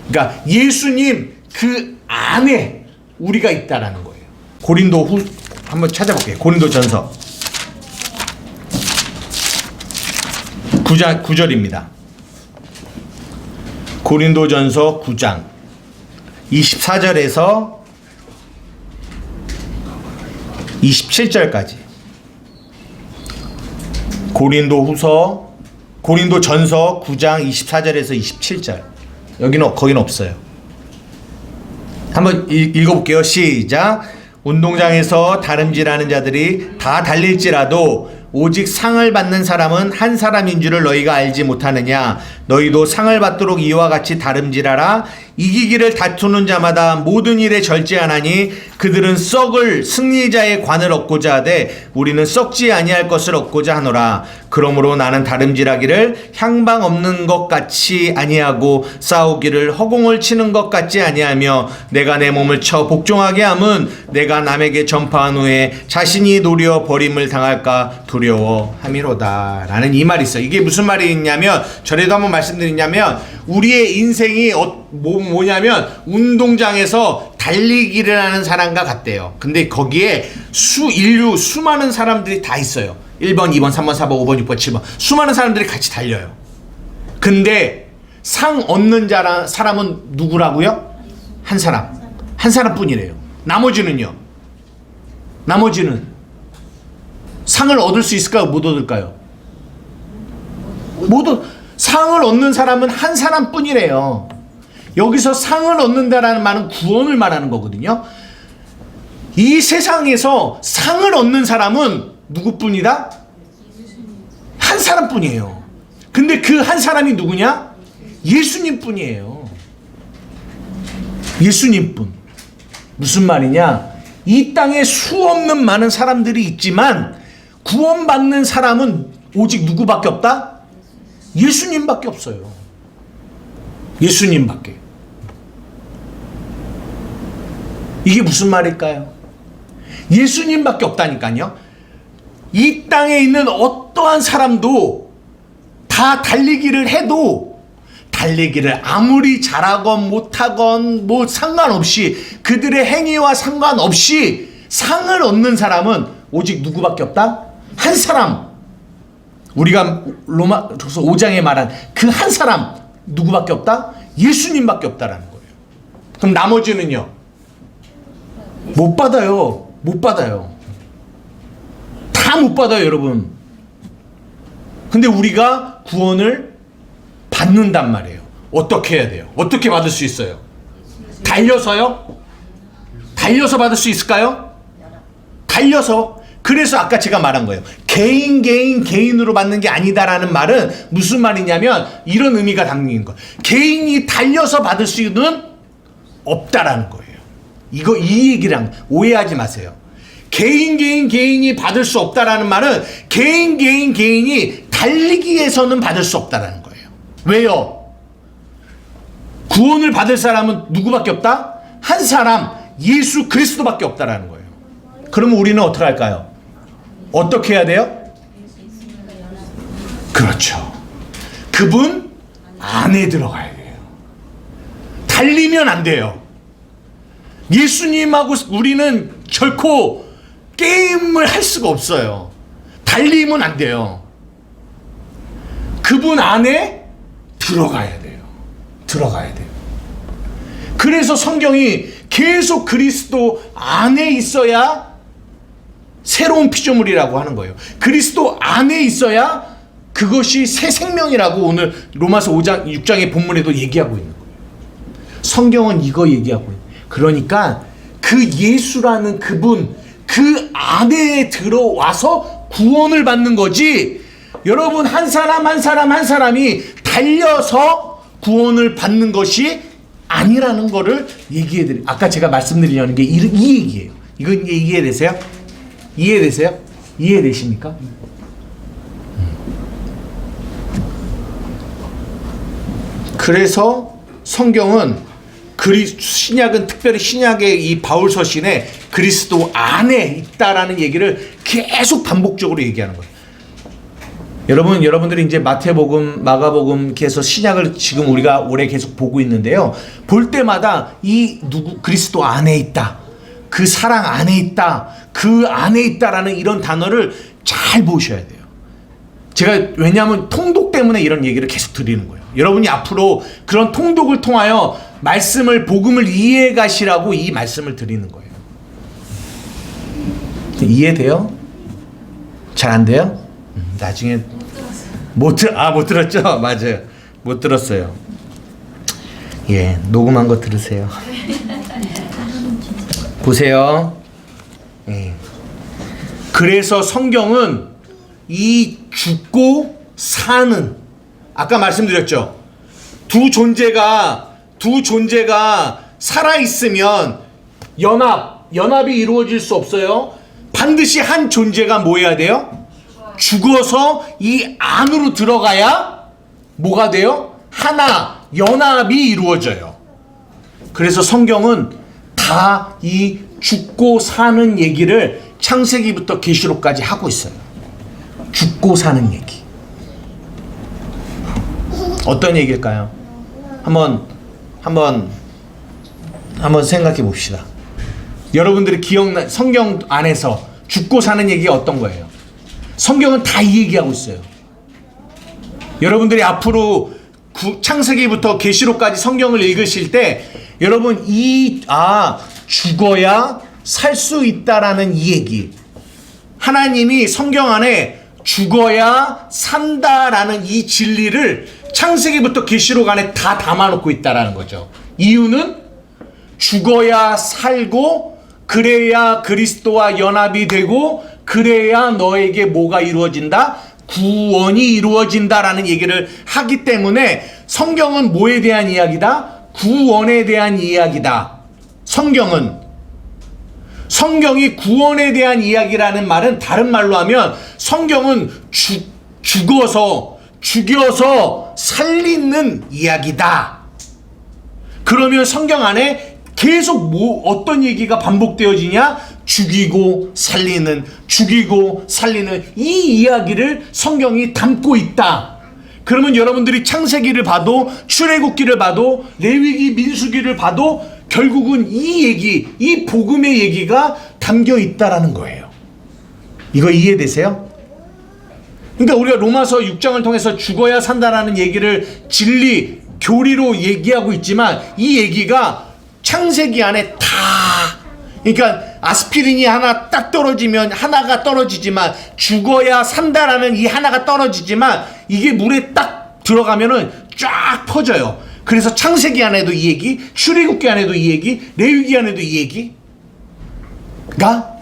그러니까 예수님 그 안에 우리가 있다라는 거예요. 고린도 한번 찾아볼게요. 고린도 전서 9절입니다. 고린도전서 9장 24절에서 27절까지. 고린도전서 9장 24절에서 27절. 거기는 없어요. 한번 읽어볼게요. 시작. 운동장에서 다름질하는 자들이 다 달릴지라도 오직 상을 받는 사람은 한 사람인 줄을 너희가 알지 못하느냐. 너희도 상을 받도록 이와 같이 다름질하라. 이기기를 다투는 자마다 모든 일에 절제하나니 그들은 썩을 승리자의 관을 얻고자 하되 우리는 썩지 아니할 것을 얻고자 하노라. 그러므로 나는 다름질하기를 향방 없는 것 같이 아니하고 싸우기를 허공을 치는 것 같지 아니하며 내가 내 몸을 쳐 복종하게 함은 내가 남에게 전파한 후에 자신이 노려 버림을 당할까 두려워함이로다. 라는 이 말이 있어요. 이게 무슨 말이 있냐면, 전에도 한번 말씀드리냐면, 우리의 인생이 뭐냐면 운동장에서 달리기를 하는 사람과 같대요. 근데 거기에 수많은 사람들이 다 있어요. 1번, 2번, 3번, 4번, 5번, 6번, 7번 수많은 사람들이 같이 달려요. 근데 상 얻는 사람은 누구라고요? 한 사람뿐이래요. 나머지는 상을 얻을 수 있을까요? 못 얻을까요? 상을 얻는 사람은 한 사람뿐이래요. 여기서 상을 얻는다라는 말은 구원을 말하는 거거든요. 이 세상에서 상을 얻는 사람은 누구뿐이다? 한 사람뿐이에요. 근데 그 한 사람이 누구냐? 예수님뿐이에요. 예수님뿐. 무슨 말이냐? 이 땅에 수없는 많은 사람들이 있지만 구원받는 사람은 오직 누구밖에 없다? 예수님밖에 없어요. 예수님밖에. 이게 무슨 말일까요? 예수님밖에 없다니까요. 이 땅에 있는 어떠한 사람도 다 달리기를 해도 달리기를 아무리 잘하건 못하건 뭐 상관없이, 그들의 행위와 상관없이 상을 얻는 사람은 오직 누구밖에 없다? 한 사람. 우리가 로마서 5장에 말한 그 한 사람 누구밖에 없다? 예수님밖에 없다라는 거예요. 그럼 나머지는요? 못 받아요. 다 못 받아요, 여러분. 근데 우리가 구원을 받는단 말이에요. 어떻게 해야 돼요? 어떻게 받을 수 있어요? 달려서요? 달려서 받을 수 있을까요? 달려서. 그래서 아까 제가 말한 거예요. 개인으로 받는 게 아니다라는 말은 무슨 말이냐면 이런 의미가 담긴 거예요. 개인이 달려서 받을 수는 없다라는 거예요. 이 얘기랑 오해하지 마세요. 개인이 받을 수 없다라는 말은 개인이 달리기 위해서는 받을 수 없다라는 거예요. 왜요? 구원을 받을 사람은 누구밖에 없다? 한 사람, 예수 그리스도밖에 없다라는 거예요. 그러면 우리는 어떻게 할까요? 어떻게 해야 돼요? 그렇죠. 그분 안에 들어가야 돼요. 달리면 안 돼요. 예수님하고 우리는 결코 게임을 할 수가 없어요. 달리면 안 돼요. 그분 안에 들어가야 돼요. 그래서 성경이 계속 그리스도 안에 있어야 새로운 피조물이라고 하는 거예요. 그리스도 안에 있어야 그것이 새 생명이라고 오늘 로마서 5장 6장의 본문에도 얘기하고 있는 거예요. 성경은 이거 얘기하고 있는 거예요. 그러니까 그 예수라는 그분, 그 안에 들어와서 구원을 받는 거지, 여러분 한 사람이 달려서 구원을 받는 것이 아니라는 거를 얘기해드려요. 아까 제가 말씀드리려는 게 이 얘기예요. 이건 이해되세요? 이해되십니까? 그래서 성경은 신약은 특별히 신약의 이 바울 서신에 그리스도 안에 있다라는 얘기를 계속 반복적으로 얘기하는 거예요. 여러분들이 이제 마태복음, 마가복음 계속 신약을 지금 우리가 올해 계속 보고 있는데요. 볼 때마다 그리스도 안에 있다, 그 사랑 안에 있다, 그 안에 있다라는 이런 단어를 잘 보셔야 돼요. 제가 왜냐하면 통독 때문에 이런 얘기를 계속 드리는 거예요. 여러분이 앞으로 그런 통독을 통하여 말씀을, 복음을 이해해 가시라고 이 말씀을 드리는 거예요. 이해돼요? 잘 안 돼요? 나중에 못 들었죠? 맞아요. 못 들었어요. 예, 녹음한 거 들으세요. 보세요. 예. 그래서 성경은 이 죽고 사는, 아까 말씀드렸죠. 두 존재가 살아 있으면 연합이 이루어질 수 없어요. 반드시 한 존재가 뭐 해야 돼요? 죽어서 이 안으로 들어가야 뭐가 돼요? 하나, 연합이 이루어져요. 그래서 성경은 다 이 죽고 사는 얘기를 창세기부터 계시록까지 하고 있어요. 죽고 사는 얘기. 어떤 얘기일까요? 한번 생각해 봅시다. 여러분들이 성경 안에서 죽고 사는 얘기가 어떤 거예요? 성경은 다 이 얘기하고 있어요. 여러분들이 앞으로 창세기부터 계시록까지 성경을 읽으실 때 여러분 죽어야 살 수 있다라는 이 얘기, 하나님이 성경 안에 죽어야 산다라는 이 진리를 창세기부터 계시록 안에 다 담아놓고 있다라는 거죠. 이유는 죽어야 살고 그래야 그리스도와 연합이 되고 그래야 너에게 뭐가 이루어진다? 구원이 이루어진다라는 얘기를 하기 때문에 성경은 뭐에 대한 이야기다? 구원에 대한 이야기다. 성경이 구원에 대한 이야기라는 말은 다른 말로 하면 성경은 죽여서 살리는 이야기다. 그러면 성경 안에 계속 어떤 얘기가 반복되어지냐? 죽이고 살리는 이 이야기를 성경이 담고 있다. 그러면 여러분들이 창세기를 봐도 출애굽기를 봐도 레위기, 민수기를 봐도 결국은 이 복음의 얘기가 담겨 있다라는 거예요. 이거 이해되세요? 그러니까 우리가 로마서 6장을 통해서 죽어야 산다라는 얘기를 진리, 교리로 얘기하고 있지만 이 얘기가 창세기 안에 다, 그러니까 아스피린이 하나 딱 떨어지면 하나가 떨어지지만 죽어야 산다라는 이 하나가 떨어지지만 이게 물에 딱 들어가면은 쫙 퍼져요. 그래서 창세기 안에도 이 얘기, 출애굽기 안에도 이 얘기, 레위기 안에도 이 얘기가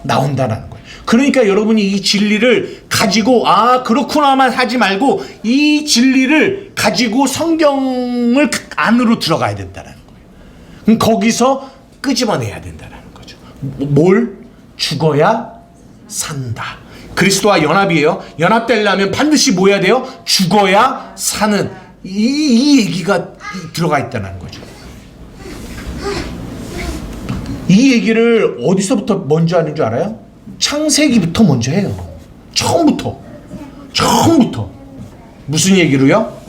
나온다는 거예요. 그러니까 여러분이 이 진리를 가지고 그렇구나만 하지 말고 이 진리를 가지고 성경을 안으로 들어가야 된다는 거예요. 그럼 거기서 끄집어내야 된다는 거죠. 뭘? 죽어야 산다. 그리스도와 연합이에요. 연합되려면 반드시 뭐 해야 돼요? 죽어야 사는 이 얘기가 들어가 있다는 거죠. 이 얘기를 어디서부터 먼저 하는 줄 알아요? 창세기부터 먼저 해요. 처음부터. 무슨 얘기로요?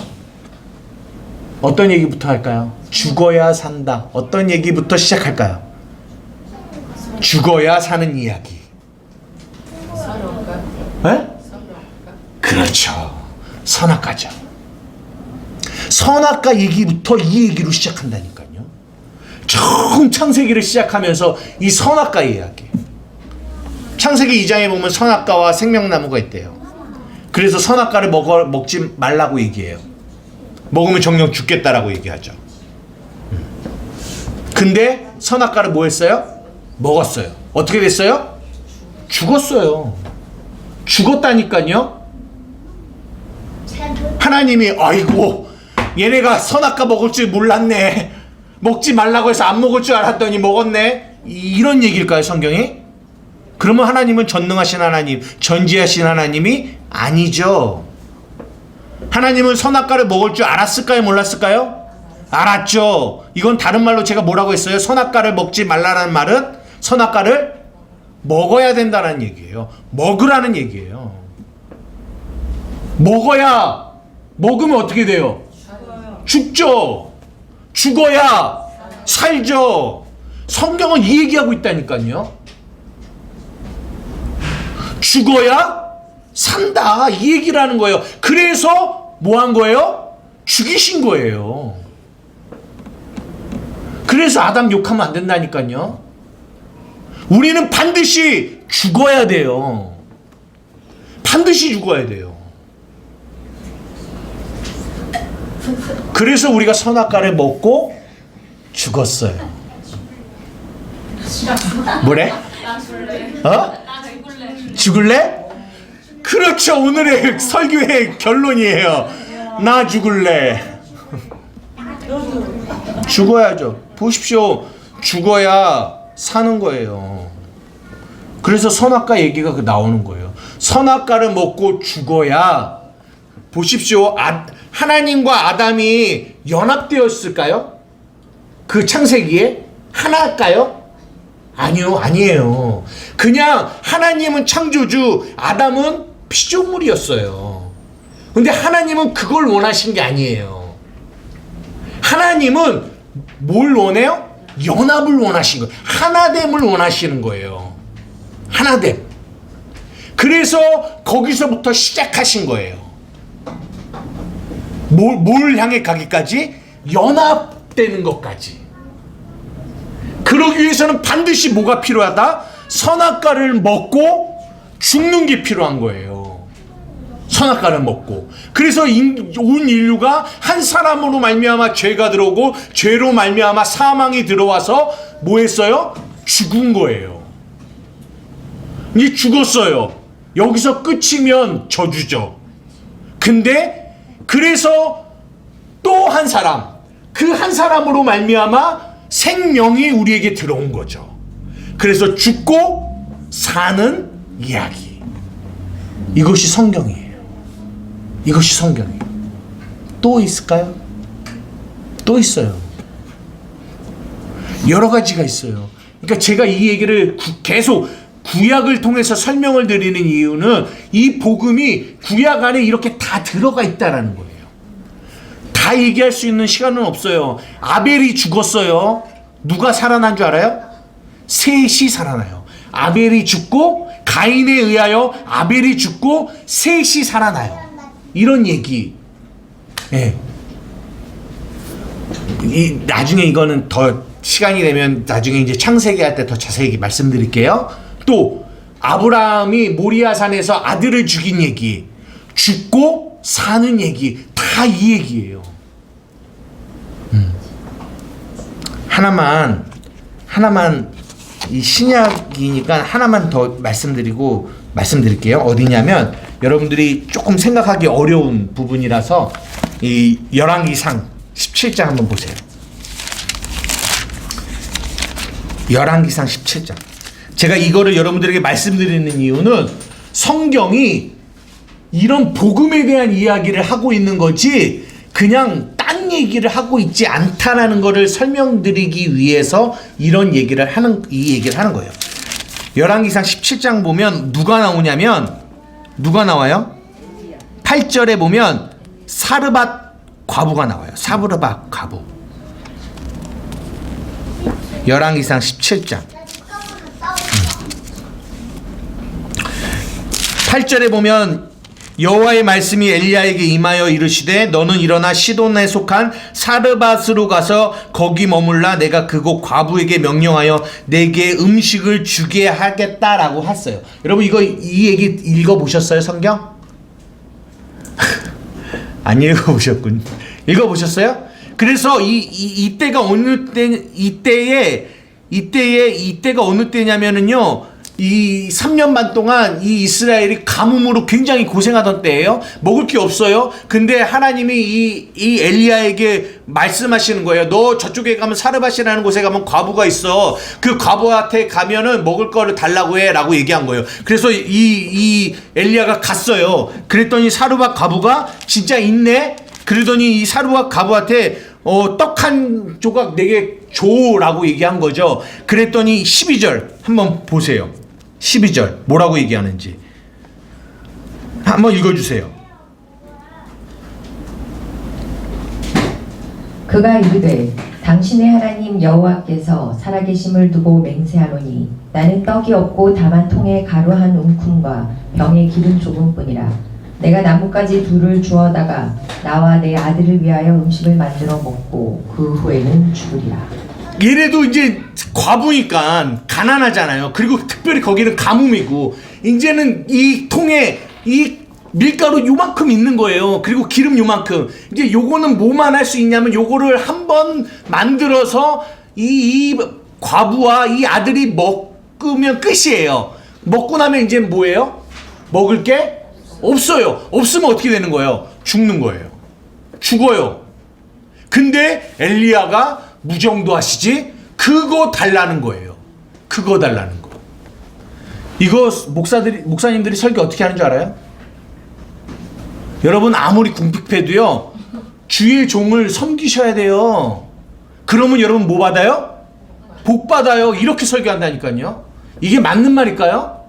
어떤 얘기부터 할까요? 죽어야 산다. 어떤 얘기부터 시작할까요? 죽어야 사는 이야기. 네? 그렇죠. 선악과죠. 선악과 얘기부터 이 얘기로 시작한다니까요. 처음 창세기를 시작하면서 이 선악과 이야기. 창세기 2장에 보면 선악과와 생명나무가 있대요. 그래서 선악과를 먹지 말라고 얘기해요. 먹으면 정령 죽겠다라고 얘기하죠. 근데 선악과를 뭐 했어요? 먹었어요. 어떻게 됐어요? 죽었어요. 죽었다니까요. 하나님이 아이고 얘네가 선악과 먹을 줄 몰랐네. 먹지 말라고 해서 안 먹을 줄 알았더니 먹었네. 이런 얘기일까요, 성경이? 그러면 하나님은 전능하신 하나님, 전지하신 하나님이 아니죠. 하나님은 선악과를 먹을 줄 알았을까요, 몰랐을까요? 알았죠. 이건 다른 말로 제가 뭐라고 했어요? 선악과를 먹지 말라는 말은 선악과를 먹어야 된다는 얘기예요. 먹으라는 얘기예요. 먹으면 어떻게 돼요? 죽죠. 죽어야 살죠. 성경은 이 얘기하고 있다니까요. 죽어야 산다 이 얘기를 하는 거예요. 그래서 뭐 한 거예요? 죽이신 거예요. 그래서 아담 욕하면 안 된다니까요. 우리는 반드시 죽어야 돼요. 반드시 죽어야 돼요. 그래서 우리가 선악과를 먹고 죽었어요. 뭐래? 어? 죽을래? 그렇죠. 오늘의 설교의 결론이에요. 나 죽을래. 죽어야죠. 보십시오. 죽어야 사는 거예요. 그래서 선악과 얘기가 나오는 거예요. 선악과를 먹고 죽어야, 보십시오. 하나님과 아담이 연합되었을까요? 그 창세기에 하나일까요? 아니요, 아니에요. 그냥 하나님은 창조주, 아담은 피조물이었어요. 근데 하나님은 그걸 원하신 게 아니에요. 하나님은 뭘 원해요? 연합을 원하신 거예요. 하나됨을 원하시는 거예요. 하나됨. 그래서 거기서부터 시작하신 거예요. 뭘 향해 가기까지? 연합되는 것까지. 그러기 위해서는 반드시 뭐가 필요하다? 선악과를 먹고 죽는 게 필요한 거예요. 선악과를 먹고. 그래서 온 인류가 한 사람으로 말미암아 죄가 들어오고 죄로 말미암아 사망이 들어와서 뭐 했어요? 죽은 거예요. 이제 죽었어요. 여기서 끝이면 저주죠. 근데 그래서 또 한 사람, 그 한 사람으로 말미암아 생명이 우리에게 들어온 거죠. 그래서 죽고 사는 이야기. 이것이 성경이에요. 이것이 성경이에요. 또 있을까요? 또 있어요. 여러 가지가 있어요. 그러니까 제가 이 얘기를 계속 구약을 통해서 설명을 드리는 이유는 이 복음이 구약 안에 이렇게 다 들어가 있다라는 거예요. 다 얘기할 수 있는 시간은 없어요. 아벨이 죽었어요. 누가 살아난 줄 알아요? 셋이 살아나요. 아벨이 죽고 가인에 의하여 아벨이 죽고 셋이 살아나요. 이런 얘기. 예. 나중에 이거는 더 시간이 되면 나중에 이제 창세기 할 때 더 자세히 말씀드릴게요. 또 아브라함이 모리아산에서 아들을 죽인 얘기, 죽고 사는 얘기, 다 이 얘기예요. 하나만 이 신약이니까 하나만 더 말씀드릴게요. 어디냐면 여러분들이 조금 생각하기 어려운 부분이라서 이 열왕기상 17장 한번 보세요. 열왕기상 17장. 제가 이거를 여러분들에게 말씀드리는 이유는 성경이 이런 복음에 대한 이야기를 하고 있는 거지 그냥 딴 얘기를 하고 있지 않다라는 것을 설명드리기 위해서 이런 얘기를 하는 거예요. 열왕기상 17장 보면 누가 나오냐면 누가 나와요? 8절에 보면 사르밧 과부가 나와요. 사르밧 과부. 열왕기상 17장 8절에 보면 여호와의 말씀이 엘리야에게 임하여 이르시되 너는 일어나 시돈에 속한 사르밧으로 가서 거기 머물라 내가 그곳 과부에게 명령하여 내게 음식을 주게 하겠다라고 했어요. 여러분 이 얘기 읽어보셨어요? 성경? 안 읽어보셨군. 읽어보셨어요? 그래서 이때가 어느 이때가 어느 때냐면은요. 이 3년 반 동안 이 이스라엘이 가뭄으로 굉장히 고생하던 때예요. 먹을 게 없어요. 근데 하나님이 이 엘리야에게 말씀하시는 거예요. 너 저쪽에 가면 사르밧이라는 곳에 가면 과부가 있어. 그 과부한테 가면은 먹을 거를 달라고 해 라고 얘기한 거예요. 그래서 이 엘리야가 갔어요. 그랬더니 사르밧 과부가 진짜 있네. 그러더니 이 사르밧 과부한테 떡 한 조각 내게 줘라고 얘기한 거죠. 그랬더니 12절 한번 보세요. 12절 뭐라고 얘기하는지 한번 읽어주세요. 그가 이르되 당신의 하나님 여호와께서 살아계심을 두고 맹세하노니 나는 떡이 없고 다만 통에 가루 한 움큼과 병에 기름 조금뿐이라. 내가 나뭇가지 둘을 주어다가 나와 내 아들을 위하여 음식을 만들어 먹고 그 후에는 죽으리라. 얘네도 이제 과부니까 가난하잖아요. 그리고 특별히 거기는 가뭄이고, 이제는 이 통에 이 밀가루 요만큼 있는 거예요. 그리고 기름 요만큼. 이제 요거는 뭐만 할 수 있냐면 요거를 한번 만들어서 이 과부와 이 아들이 먹으면 끝이에요. 먹고 나면 이제 뭐예요? 먹을 게 없어요. 없으면 어떻게 되는 거예요? 죽는 거예요. 죽어요. 근데 엘리야가 무정도 하시지? 그거 달라는 거예요. 그거 달라는 거. 이거 목사님들이 설교 어떻게 하는 줄 알아요? 여러분, 아무리 궁핍해도요, 주의 종을 섬기셔야 돼요. 그러면 여러분 뭐 받아요? 복 받아요. 이렇게 설교한다니까요. 이게 맞는 말일까요?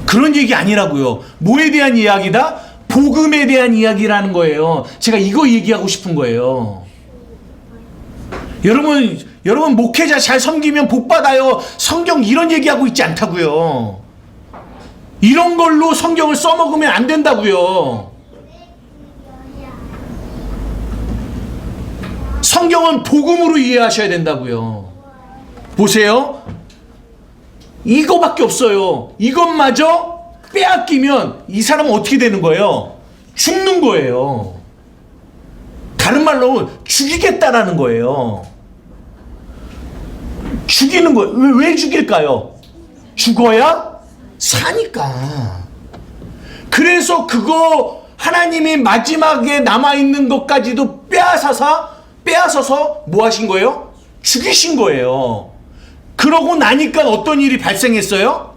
그런 얘기 아니라고요. 뭐에 대한 이야기다? 복음에 대한 이야기라는 거예요. 제가 이거 얘기하고 싶은 거예요. 여러분 목회자 잘 섬기면 복 받아요. 성경 이런 얘기하고 있지 않다고요. 이런 걸로 성경을 써먹으면 안 된다고요. 성경은 복음으로 이해하셔야 된다고요. 보세요. 이거밖에 없어요. 이것마저 빼앗기면 이 사람은 어떻게 되는 거예요? 죽는 거예요. 다른 말로 죽이겠다라는 거예요. 죽이는 거예요. 왜 죽일까요? 죽어야 사니까. 그래서 그거 하나님이 마지막에 남아있는 것까지도 빼앗아서 뭐 하신 거예요? 죽이신 거예요. 그러고 나니까 어떤 일이 발생했어요?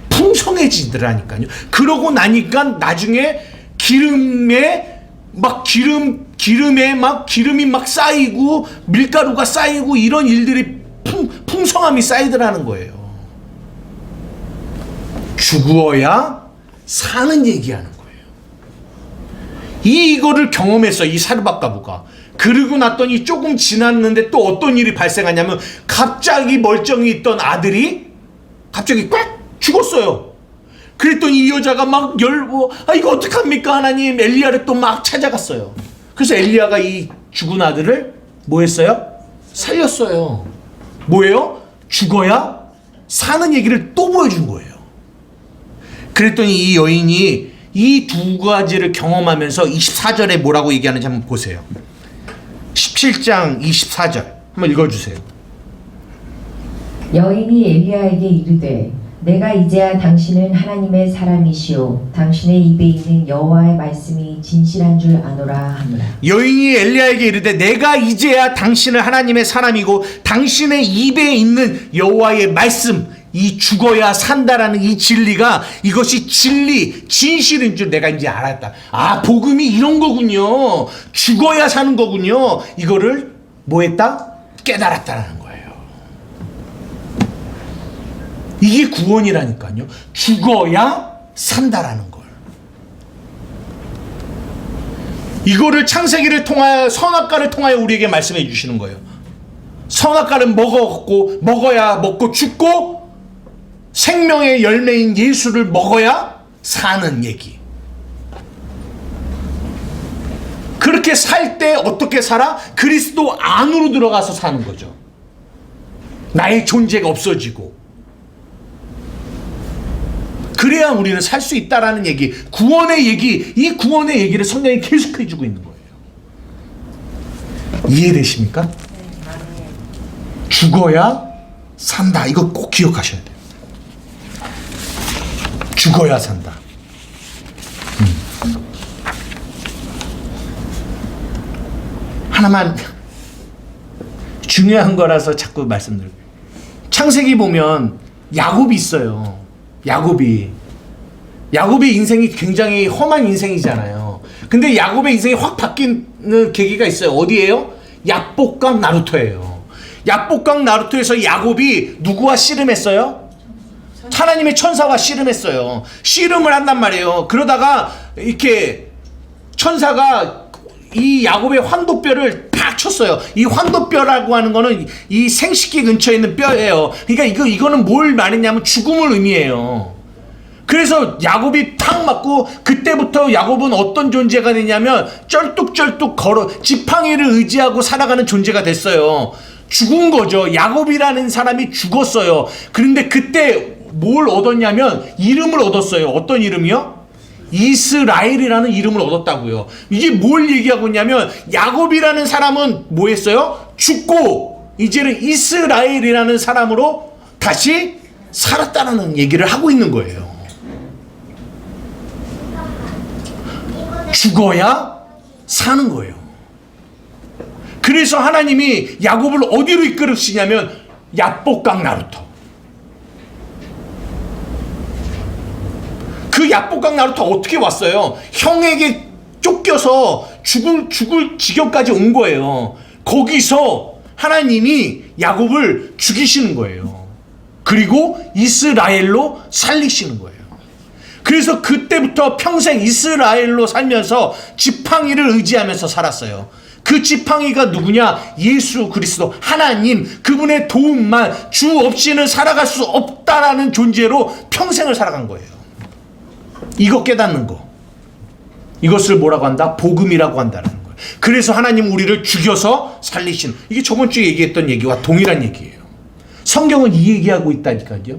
풍성해지더라니까요. 그러고 나니까 나중에 기름에 막 기름이 막 쌓이고 밀가루가 쌓이고 이런 일들이 풍성함이 쌓이더라는 거예요. 죽어야 사는 얘기하는 거예요. 이거를 경험했어요. 이 사르밧가부가. 그러고 났더니 조금 지났는데 또 어떤 일이 발생하냐면 갑자기 멀쩡히 있던 아들이 갑자기 꽉 죽었어요. 그랬더니 이 여자가 막 열고 이거 어떡합니까 하나님. 엘리야를 또 막 찾아갔어요. 그래서 엘리야가 이 죽은 아들을 뭐 했어요? 살렸어요. 뭐예요? 죽어야 사는 얘기를 또 보여준 거예요. 그랬더니 이 여인이 이 두 가지를 경험하면서 24절에 뭐라고 얘기하는지 한번 보세요. 17장 24절 한번 읽어주세요. 여인이 엘리야에게 이르되 내가 이제야 당신은 하나님의 사람이시오 당신의 입에 있는 여호와의 말씀이 진실한 줄 아노라 하니라. 여인이 엘리야에게 이르되 내가 이제야 당신은 하나님의 사람이고 당신의 입에 있는 여호와의 말씀, 이 죽어야 산다라는 이 진리가 이것이 진리, 진실인 줄 내가 이제 알았다. 아, 복음이 이런 거군요. 죽어야 사는 거군요. 이거를 뭐 했다? 깨달았다라는 거예요. 이게 구원이라니까요. 죽어야 산다라는 걸. 이거를 창세기를 통하여 선악과를 통하여 우리에게 말씀해 주시는 거예요. 선악과를 먹고 죽고 생명의 열매인 예수를 먹어야 사는 얘기. 그렇게 살 때 어떻게 살아? 그리스도 안으로 들어가서 사는 거죠. 나의 존재가 없어지고. 그래야 우리는 살 수 있다라는 얘기, 구원의 얘기, 이 구원의 얘기를 성경이 계속 해주고 있는 거예요. 이해되십니까? 죽어야 산다. 이거 꼭 기억하셔야 돼요. 죽어야 산다. 하나만 중요한 거라서 자꾸 말씀드려요. 창세기 보면 야곱이 있어요. 야곱이 인생이 굉장히 험한 인생이잖아요. 근데 야곱의 인생이 확 바뀌는 계기가 있어요. 어디예요? 야복강 나루토예요. 야복강 나루토에서 야곱이 누구와 씨름했어요? 하나님의 천사와 씨름했어요. 씨름을 한단 말이에요. 그러다가 이렇게 천사가 이 야곱의 환도뼈를 팍 쳤어요. 이 환도뼈라고 하는 거는 이 생식기 근처에 있는 뼈예요. 그러니까 이거는 뭘 말했냐면 죽음을 의미해요. 그래서 야곱이 탁 맞고 그때부터 야곱은 어떤 존재가 되냐면 쩔뚝쩔뚝 걸어 지팡이를 의지하고 살아가는 존재가 됐어요. 죽은 거죠. 야곱이라는 사람이 죽었어요. 그런데 그때 뭘 얻었냐면 이름을 얻었어요. 어떤 이름이요? 이스라엘이라는 이름을 얻었다고요. 이게 뭘 얘기하고 있냐면 야곱이라는 사람은 뭐 했어요? 죽고 이제는 이스라엘이라는 사람으로 다시 살았다는 얘기를 하고 있는 거예요. 죽어야 사는 거예요. 그래서 하나님이 야곱을 어디로 이끌으시냐면 야복강 나루터. 그 야복강 나루터 어떻게 왔어요? 형에게 쫓겨서 죽을 지경까지 온 거예요. 거기서 하나님이 야곱을 죽이시는 거예요. 그리고 이스라엘로 살리시는 거예요. 그래서 그때부터 평생 이스라엘로 살면서 지팡이를 의지하면서 살았어요. 그 지팡이가 누구냐? 예수 그리스도 하나님, 그분의 도움만 주 없이는 살아갈 수 없다라는 존재로 평생을 살아간 거예요. 이거 깨닫는 거, 이것을 뭐라고 한다? 복음이라고 한다는 거예요. 그래서 하나님 우리를 죽여서 살리신, 이게 저번 주에 얘기했던 얘기와 동일한 얘기예요. 성경은 이 얘기하고 있다니까요.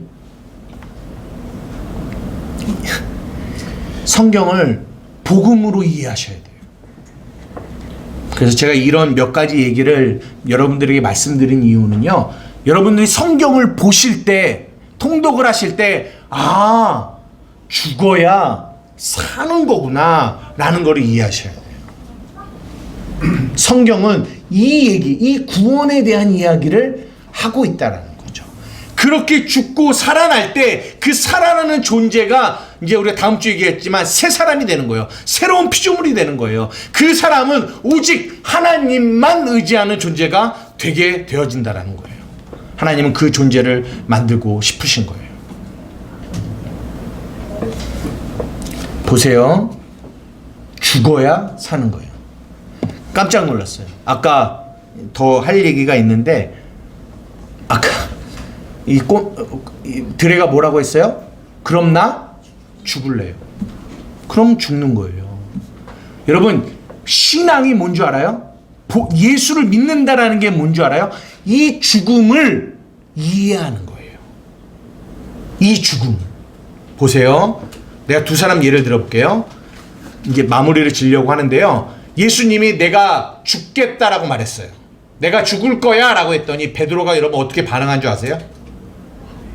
성경을 복음으로 이해하셔야 돼요. 그래서 제가 이런 몇 가지 얘기를 여러분들에게 말씀드린 이유는요, 여러분들이 성경을 보실 때, 통독을 하실 때, 아, 죽어야 사는 거구나 라는 걸 이해하셔야 돼요. 성경은 이 얘기, 이 구원에 대한 이야기를 하고 있다라는 거죠. 그렇게 죽고 살아날 때 그 살아나는 존재가 이제 우리가 다음 주에 얘기했지만 새 사람이 되는 거예요. 새로운 피조물이 되는 거예요. 그 사람은 오직 하나님만 의지하는 존재가 되게 되어진다라는 거예요. 하나님은 그 존재를 만들고 싶으신 거예요. 보세요. 죽어야 사는 거예요. 깜짝 놀랐어요. 아까 더 할 얘기가 있는데, 아까 이 드레가 뭐라고 했어요? 그럼 나 죽을래요. 그럼 죽는 거예요. 여러분, 신앙이 뭔 줄 알아요? 예수를 믿는다라는 게 뭔 줄 알아요? 이 죽음을 이해하는 거예요. 이 죽음. 보세요. 내가 두 사람 예를 들어볼게요. 이제 마무리를 지려고 하는데요. 예수님이 내가 죽겠다라고 말했어요. 내가 죽을 거야 라고 했더니 베드로가 여러분 어떻게 반응한 줄 아세요?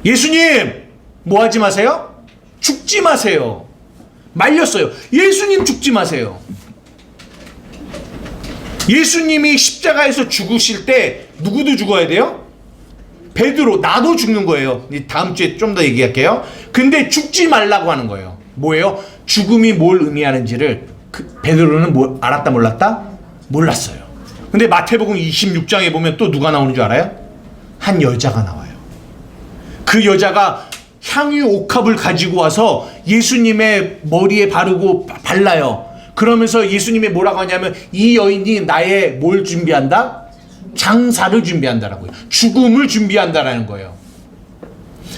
예수님 뭐 하지 마세요? 죽지 마세요. 말렸어요. 예수님 죽지 마세요. 예수님이 십자가에서 죽으실 때 누구도 죽어야 돼요? 베드로, 나도 죽는 거예요. 다음 주에 좀 더 얘기할게요. 근데 죽지 말라고 하는 거예요. 뭐예요? 죽음이 뭘 의미하는지를 베드로는 알았다 몰랐다? 몰랐어요. 근데 마태복음 26장에 보면 또 누가 나오는 줄 알아요? 한 여자가 나와요. 그 여자가 향유 옥합을 가지고 와서 예수님의 머리에 바르고 발라요. 그러면서 예수님이 뭐라고 하냐면 이 여인이 나의 뭘 준비한다? 장사를 준비한다라고요. 죽음을 준비한다라는 거예요.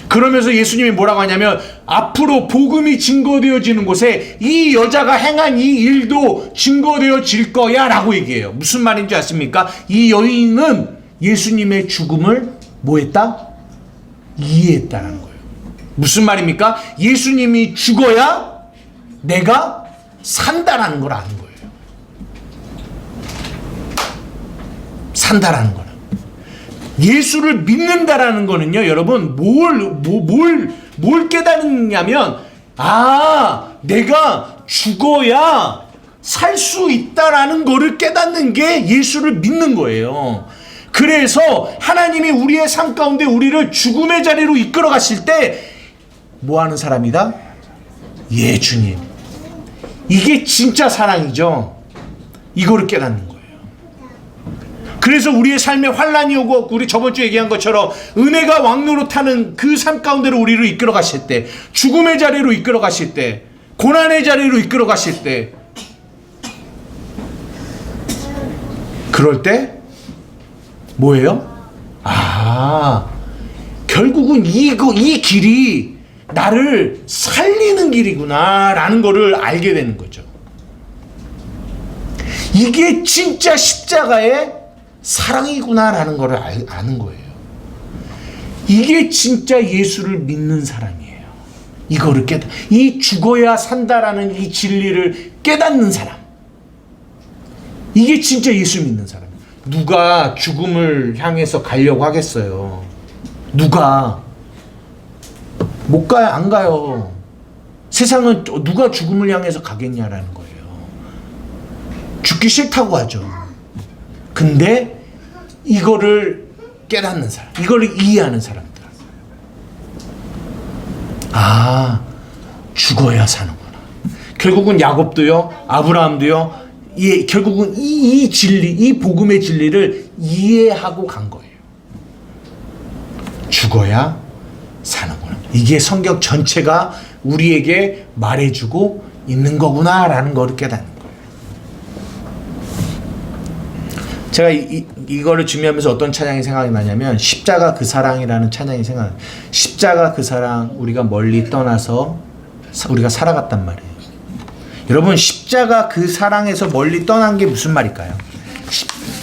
그러면서 예수님이 뭐라고 하냐면 앞으로 복음이 증거되어지는 곳에 이 여자가 행한 이 일도 증거되어질 거야 라고 얘기해요. 무슨 말인지 아십니까? 이 여인은 예수님의 죽음을 뭐 했다? 이해했다는 거예요. 무슨 말입니까? 예수님이 죽어야 내가 산다라는 걸 아는 거예요. 산다라는 거는. 예수를 믿는다라는 거는요, 여러분, 뭘 깨닫느냐면, 아, 내가 죽어야 살 수 있다라는 거를 깨닫는 게 예수를 믿는 거예요. 그래서 하나님이 우리의 삶 가운데 우리를 죽음의 자리로 이끌어 가실 때, 뭐 하는 사람이다? 예, 주님. 이게 진짜 사랑이죠. 이거를 깨닫는 거예요. 그래서 우리의 삶에 환란이 오고 우리 저번 주에 얘기한 것처럼 은혜가 왕노릇하는 그 삶 가운데로 우리를 이끌어 가실 때, 죽음의 자리로 이끌어 가실 때, 고난의 자리로 이끌어 가실 때, 그럴 때 뭐예요? 결국은 이 길이 나를 살리는 길이구나라는 거를 알게 되는 거죠. 이게 진짜 십자가의 사랑이구나라는 거를 아는 거예요. 이게 진짜 예수를 믿는 사람이에요. 이거를 이 죽어야 산다라는 이 진리를 깨닫는 사람. 이게 진짜 예수 믿는 사람. 누가 죽음을 향해서 가려고 하겠어요? 누가? 못 가요, 안 가요. 세상은 누가 죽음을 향해서 가겠냐라는 거예요. 죽기 싫다고 하죠. 근데 이거를 깨닫는 사람, 이거를 이해하는 사람들. 죽어야 사는구나. 결국은 야곱도요, 아브라함도요, 결국은 이 진리, 이 복음의 진리를 이해하고 간 거예요. 죽어야 사는구나. 이게 성경 전체가 우리에게 말해주고 있는 거구나라는 거를 깨닫는 거예요. 제가 이거를 준비하면서 어떤 찬양이 생각이 나냐면 십자가 그 사랑이라는 찬양이 생각나요. 십자가 그 사랑, 우리가 멀리 떠나서 우리가 살아갔단 말이에요. 여러분, 십자가 그 사랑에서 멀리 떠난 게 무슨 말일까요?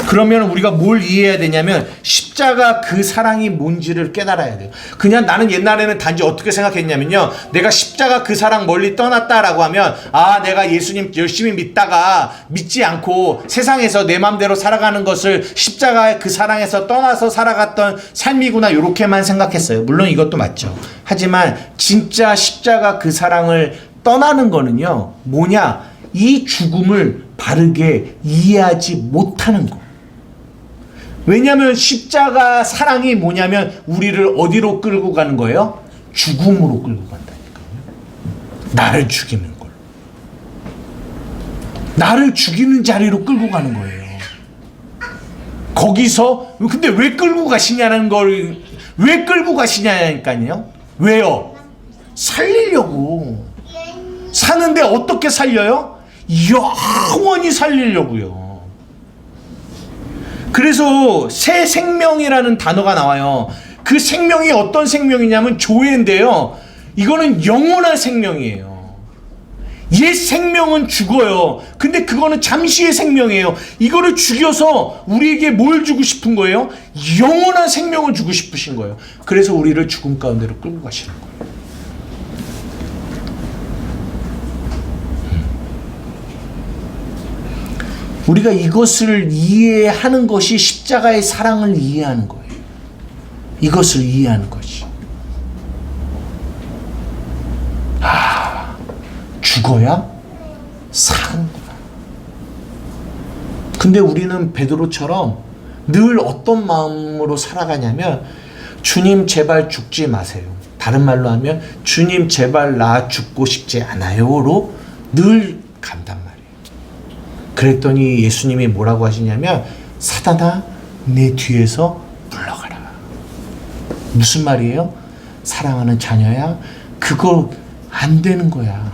그러면 우리가 뭘 이해해야 되냐면 십자가 그 사랑이 뭔지를 깨달아야 돼요. 그냥 나는 옛날에는 단지 어떻게 생각했냐면요, 내가 십자가 그 사랑 멀리 떠났다라고 하면 내가 예수님 열심히 믿다가 믿지 않고 세상에서 내 맘대로 살아가는 것을 십자가의 그 사랑에서 떠나서 살아갔던 삶이구나, 이렇게만 생각했어요. 물론 이것도 맞죠. 하지만 진짜 십자가 그 사랑을 떠나는 거는요, 뭐냐, 이 죽음을 바르게 이해하지 못하는 거. 왜냐하면 십자가 사랑이 뭐냐면 우리를 어디로 끌고 가는 거예요? 죽음으로 끌고 간다니까요. 나를 죽이는 걸. 나를 죽이는 자리로 끌고 가는 거예요. 거기서 근데 왜 끌고 가시냐는 걸, 왜 끌고 가시냐니까요. 왜요? 살리려고. 사는데 어떻게 살려요? 영원히 살리려고요. 그래서 새 생명이라는 단어가 나와요. 그 생명이 어떤 생명이냐면 조회인데요, 이거는 영원한 생명이에요. 옛 생명은 죽어요. 근데 그거는 잠시의 생명이에요. 이거를 죽여서 우리에게 뭘 주고 싶은 거예요? 영원한 생명을 주고 싶으신 거예요. 그래서 우리를 죽음 가운데로 끌고 가시는 거예요. 우리가 이것을 이해하는 것이 십자가의 사랑을 이해하는 거예요. 이것을 이해하는 것이. 죽어야 사는구나. 근데 우리는 베드로처럼 늘 어떤 마음으로 살아가냐면, 주님 제발 죽지 마세요. 다른 말로 하면 주님 제발 나 죽고 싶지 않아요로 늘 간단 말이에요. 그랬더니 예수님이 뭐라고 하시냐면, 사단아 내 뒤에서 물러가라. 무슨 말이에요? 사랑하는 자녀야, 그거 안 되는 거야.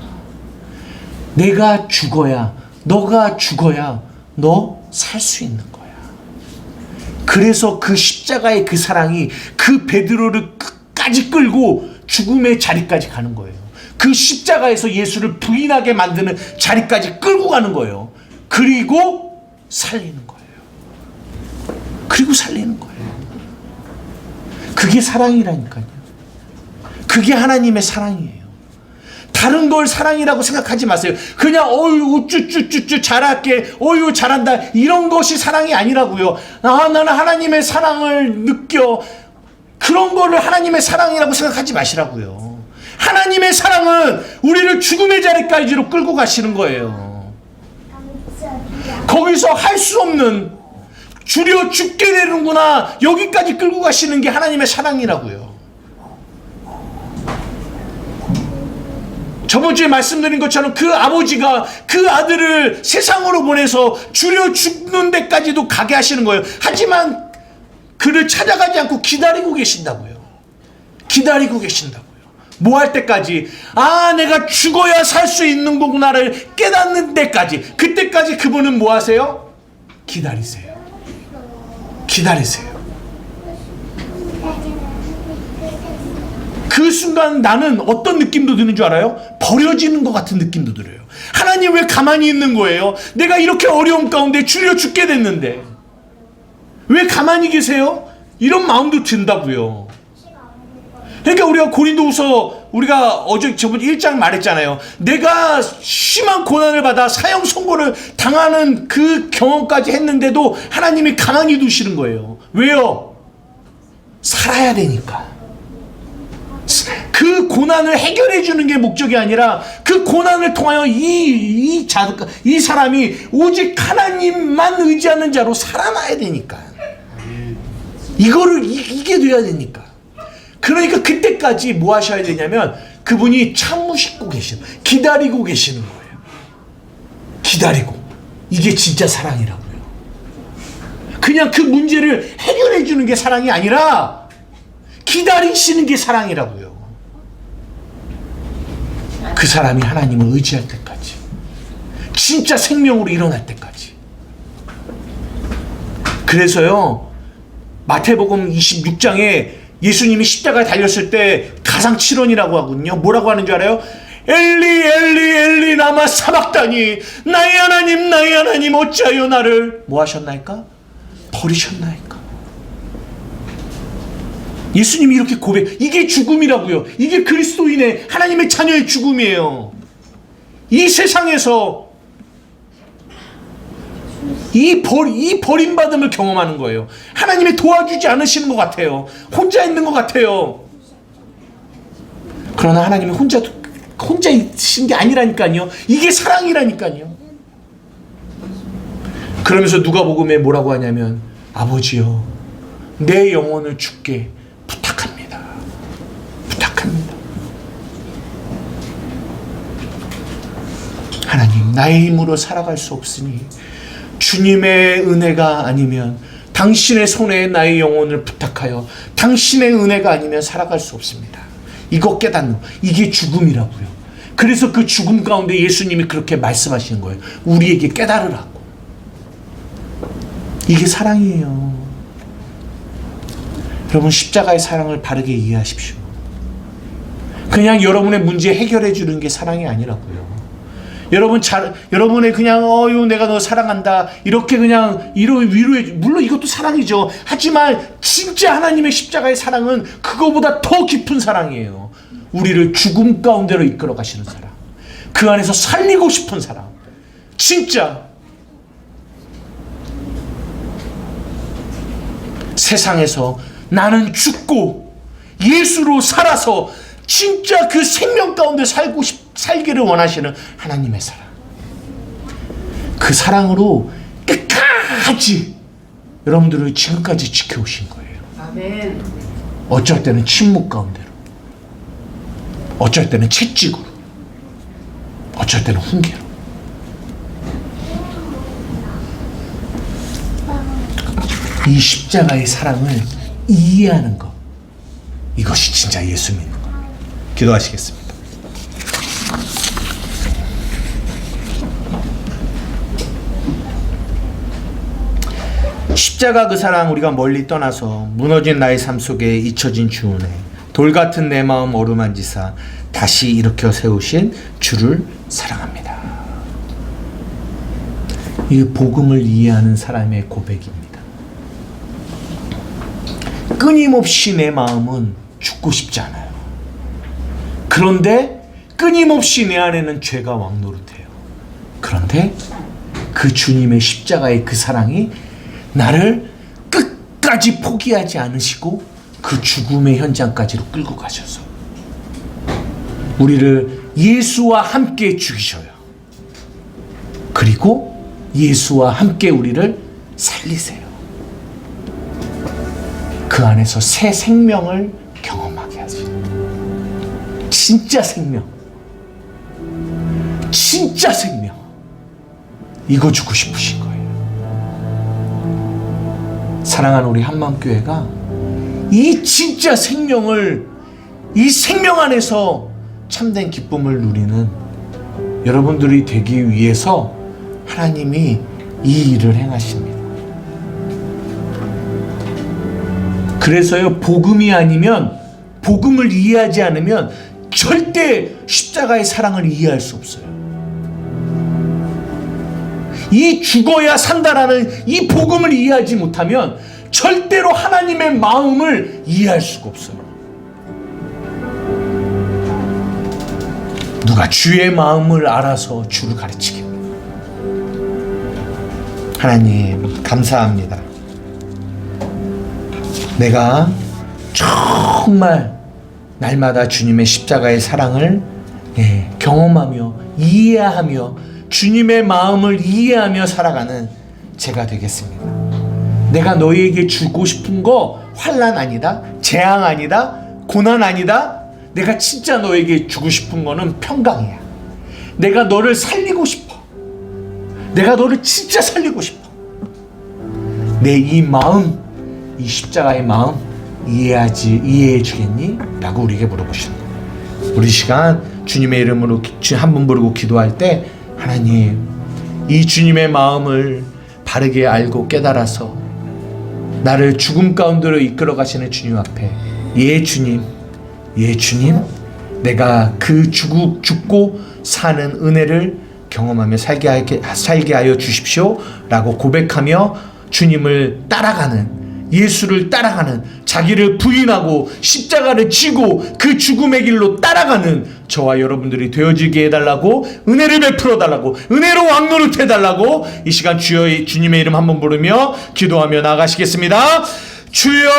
내가 죽어야, 너가 죽어야 너 살 수 있는 거야. 그래서 그 십자가의 그 사랑이 그 베드로를 끝까지 끌고 죽음의 자리까지 가는 거예요. 그 십자가에서 예수를 부인하게 만드는 자리까지 끌고 가는 거예요. 그리고 살리는 거예요. 그리고 살리는 거예요. 그게 사랑이라니까요. 그게 하나님의 사랑이에요. 다른 걸 사랑이라고 생각하지 마세요. 그냥 우쭈쭈쭈쭈 잘할게, 잘한다, 이런 것이 사랑이 아니라고요. 나는 하나님의 사랑을 느껴, 그런 거를 하나님의 사랑이라고 생각하지 마시라고요. 하나님의 사랑은 우리를 죽음의 자리까지로 끌고 가시는 거예요. 거기서 할 수 없는, 주려 죽게 되는구나, 여기까지 끌고 가시는 게 하나님의 사랑이라고요. 저번 주에 말씀드린 것처럼 그 아버지가 그 아들을 세상으로 보내서 주려 죽는 데까지도 가게 하시는 거예요. 하지만 그를 찾아가지 않고 기다리고 계신다고요. 기다리고 계신다고요. 뭐 할 때까지? 내가 죽어야 살 수 있는 거구나를 깨닫는 데까지. 그때까지 그분은 뭐 하세요? 기다리세요. 기다리세요. 그 순간 나는 어떤 느낌도 드는 줄 알아요? 버려지는 것 같은 느낌도 들어요. 하나님 왜 가만히 있는 거예요? 내가 이렇게 어려움 가운데 줄여 죽게 됐는데 왜 가만히 계세요? 이런 마음도 든다고요. 그러니까 우리가 고린도후서 우리가 저번 1장 말했잖아요. 내가 심한 고난을 받아 사형 선고를 당하는 그 경험까지 했는데도 하나님이 가만히 두시는 거예요. 왜요? 살아야 되니까. 그 고난을 해결해 주는 게 목적이 아니라 그 고난을 통하여 이 사람이 오직 하나님만 의지하는 자로 살아나야 되니까. 이거를 이게 돼야 되니까. 그러니까 그때까지 뭐 하셔야 되냐면 그분이 참으시고 기다리고 계시는 거예요. 기다리고. 이게 진짜 사랑이라고요. 그냥 그 문제를 해결해 주는 게 사랑이 아니라 기다리시는 게 사랑이라고요. 그 사람이 하나님을 의지할 때까지, 진짜 생명으로 일어날 때까지. 그래서요, 마태복음 26장에 예수님이 십자가에 달렸을 때 가상칠언이라고 하거든요. 뭐라고 하는 줄 알아요? 엘리 엘리 엘리 라마 사박다니, 나의 하나님 어찌하여 나를 뭐 하셨나이까? 버리셨나이까? 예수님이 이렇게 이게 죽음이라고요. 이게 그리스도인의 하나님의 자녀의 죽음이에요. 이 세상에서 이 버림받음을 경험하는 거예요. 하나님이 도와주지 않으시는 것 같아요. 혼자 있는 것 같아요. 그러나 하나님이 혼자 있으신 게 아니라니까요. 이게 사랑이라니까요. 그러면서 누가복음에 뭐라고 하냐면, 아버지여, 내 영혼을 주께 부탁합니다. 부탁합니다. 하나님, 나의 힘으로 살아갈 수 없으니 주님의 은혜가 아니면, 당신의 손에 나의 영혼을 부탁하여 당신의 은혜가 아니면 살아갈 수 없습니다. 이거 깨닫는, 이게 죽음이라고요. 그래서 그 죽음 가운데 예수님이 그렇게 말씀하시는 거예요. 우리에게 깨달으라고. 이게 사랑이에요. 여러분, 십자가의 사랑을 바르게 이해하십시오. 그냥 여러분의 문제 해결해 주는 게 사랑이 아니라고요. 여러분의 그냥 내가 너 사랑한다 이렇게 그냥 위로해, 물론 이것도 사랑이죠. 하지만 진짜 하나님의 십자가의 사랑은 그거보다 더 깊은 사랑이에요. 우리를 죽음 가운데로 이끌어 가시는 사랑, 그 안에서 살리고 싶은 사랑. 진짜 세상에서 나는 죽고 예수로 살아서 진짜 그 생명 가운데 살기를 원하시는 하나님의 사랑. 그 사랑으로 끝까지 여러분들을 지금까지 지켜오신 거예요. 아멘. 어쩔 때는 침묵 가운데로, 어쩔 때는 채찍으로, 어쩔 때는 훈계로. 이 십자가의 사랑을 이해하는 것, 이것이 진짜 예수 믿는 겁니다. 기도하시겠습니다. 십자가 그 사랑, 우리가 멀리 떠나서 무너진 나의 삶 속에 잊혀진 주은혜, 돌같은 내 마음 어루만지사 다시 일으켜 세우신 주를 사랑합니다. 이 복음을 이해하는 사람의 고백입니다. 끊임없이 내 마음은 죽고 싶지 않아요. 그런데 끊임없이 내 안에는 죄가 왕노릇해요. 그런데 그 주님의 십자가의 그 사랑이 나를 끝까지 포기하지 않으시고 그 죽음의 현장까지로 끌고 가셔서 우리를 예수와 함께 죽이셔요. 그리고 예수와 함께 우리를 살리세요. 그 안에서 새 생명을 경험하게 하시죠. 진짜 생명, 진짜 생명, 이거 주고 싶으신 거예요. 사랑하는 우리 한마음교회가 이 진짜 생명을, 이 생명 안에서 참된 기쁨을 누리는 여러분들이 되기 위해서 하나님이 이 일을 행하십니다. 그래서요, 복음이 아니면, 복음을 이해하지 않으면 절대 십자가의 사랑을 이해할 수 없어요. 이 죽어야 산다라는 이 복음을 이해하지 못하면 절대로 하나님의 마음을 이해할 수가 없어요. 누가 주의 마음을 알아서 주를 가르치겠냐. 하나님 감사합니다. 내가 정말 날마다 주님의 십자가의 사랑을 경험하며 이해하며 주님의 마음을 이해하며 살아가는 제가 되겠습니다. 내가 너희에게 주고 싶은 거 환난 아니다, 재앙 아니다, 고난 아니다. 내가 진짜 너에게 주고 싶은 거는 평강이야. 내가 너를 살리고 싶어. 내가 너를 진짜 살리고 싶어. 내 이 마음, 이 십자가의 마음 이해해 주겠니? 라고 우리에게 물어보시는 거예요. 우리 시간 주님의 이름으로 한 번 부르고 기도할 때, 하나님 이 주님의 마음을 바르게 알고 깨달아서 나를 죽음 가운데로 이끌어 가시는 주님 앞에, 예 주님, 예 주님, 내가 그 죽고 사는 은혜를 경험하며 살게 하여 주십시오 라고 고백하며 주님을 따라가는, 예수를 따라가는, 자기를 부인하고 십자가를 지고 그 죽음의 길로 따라가는 저와 여러분들이 되어지게 해달라고, 은혜를 베풀어 달라고, 은혜로 왕노릇 해달라고 이 시간 주님의 이름 한번 부르며 기도하며 나가시겠습니다. 주여!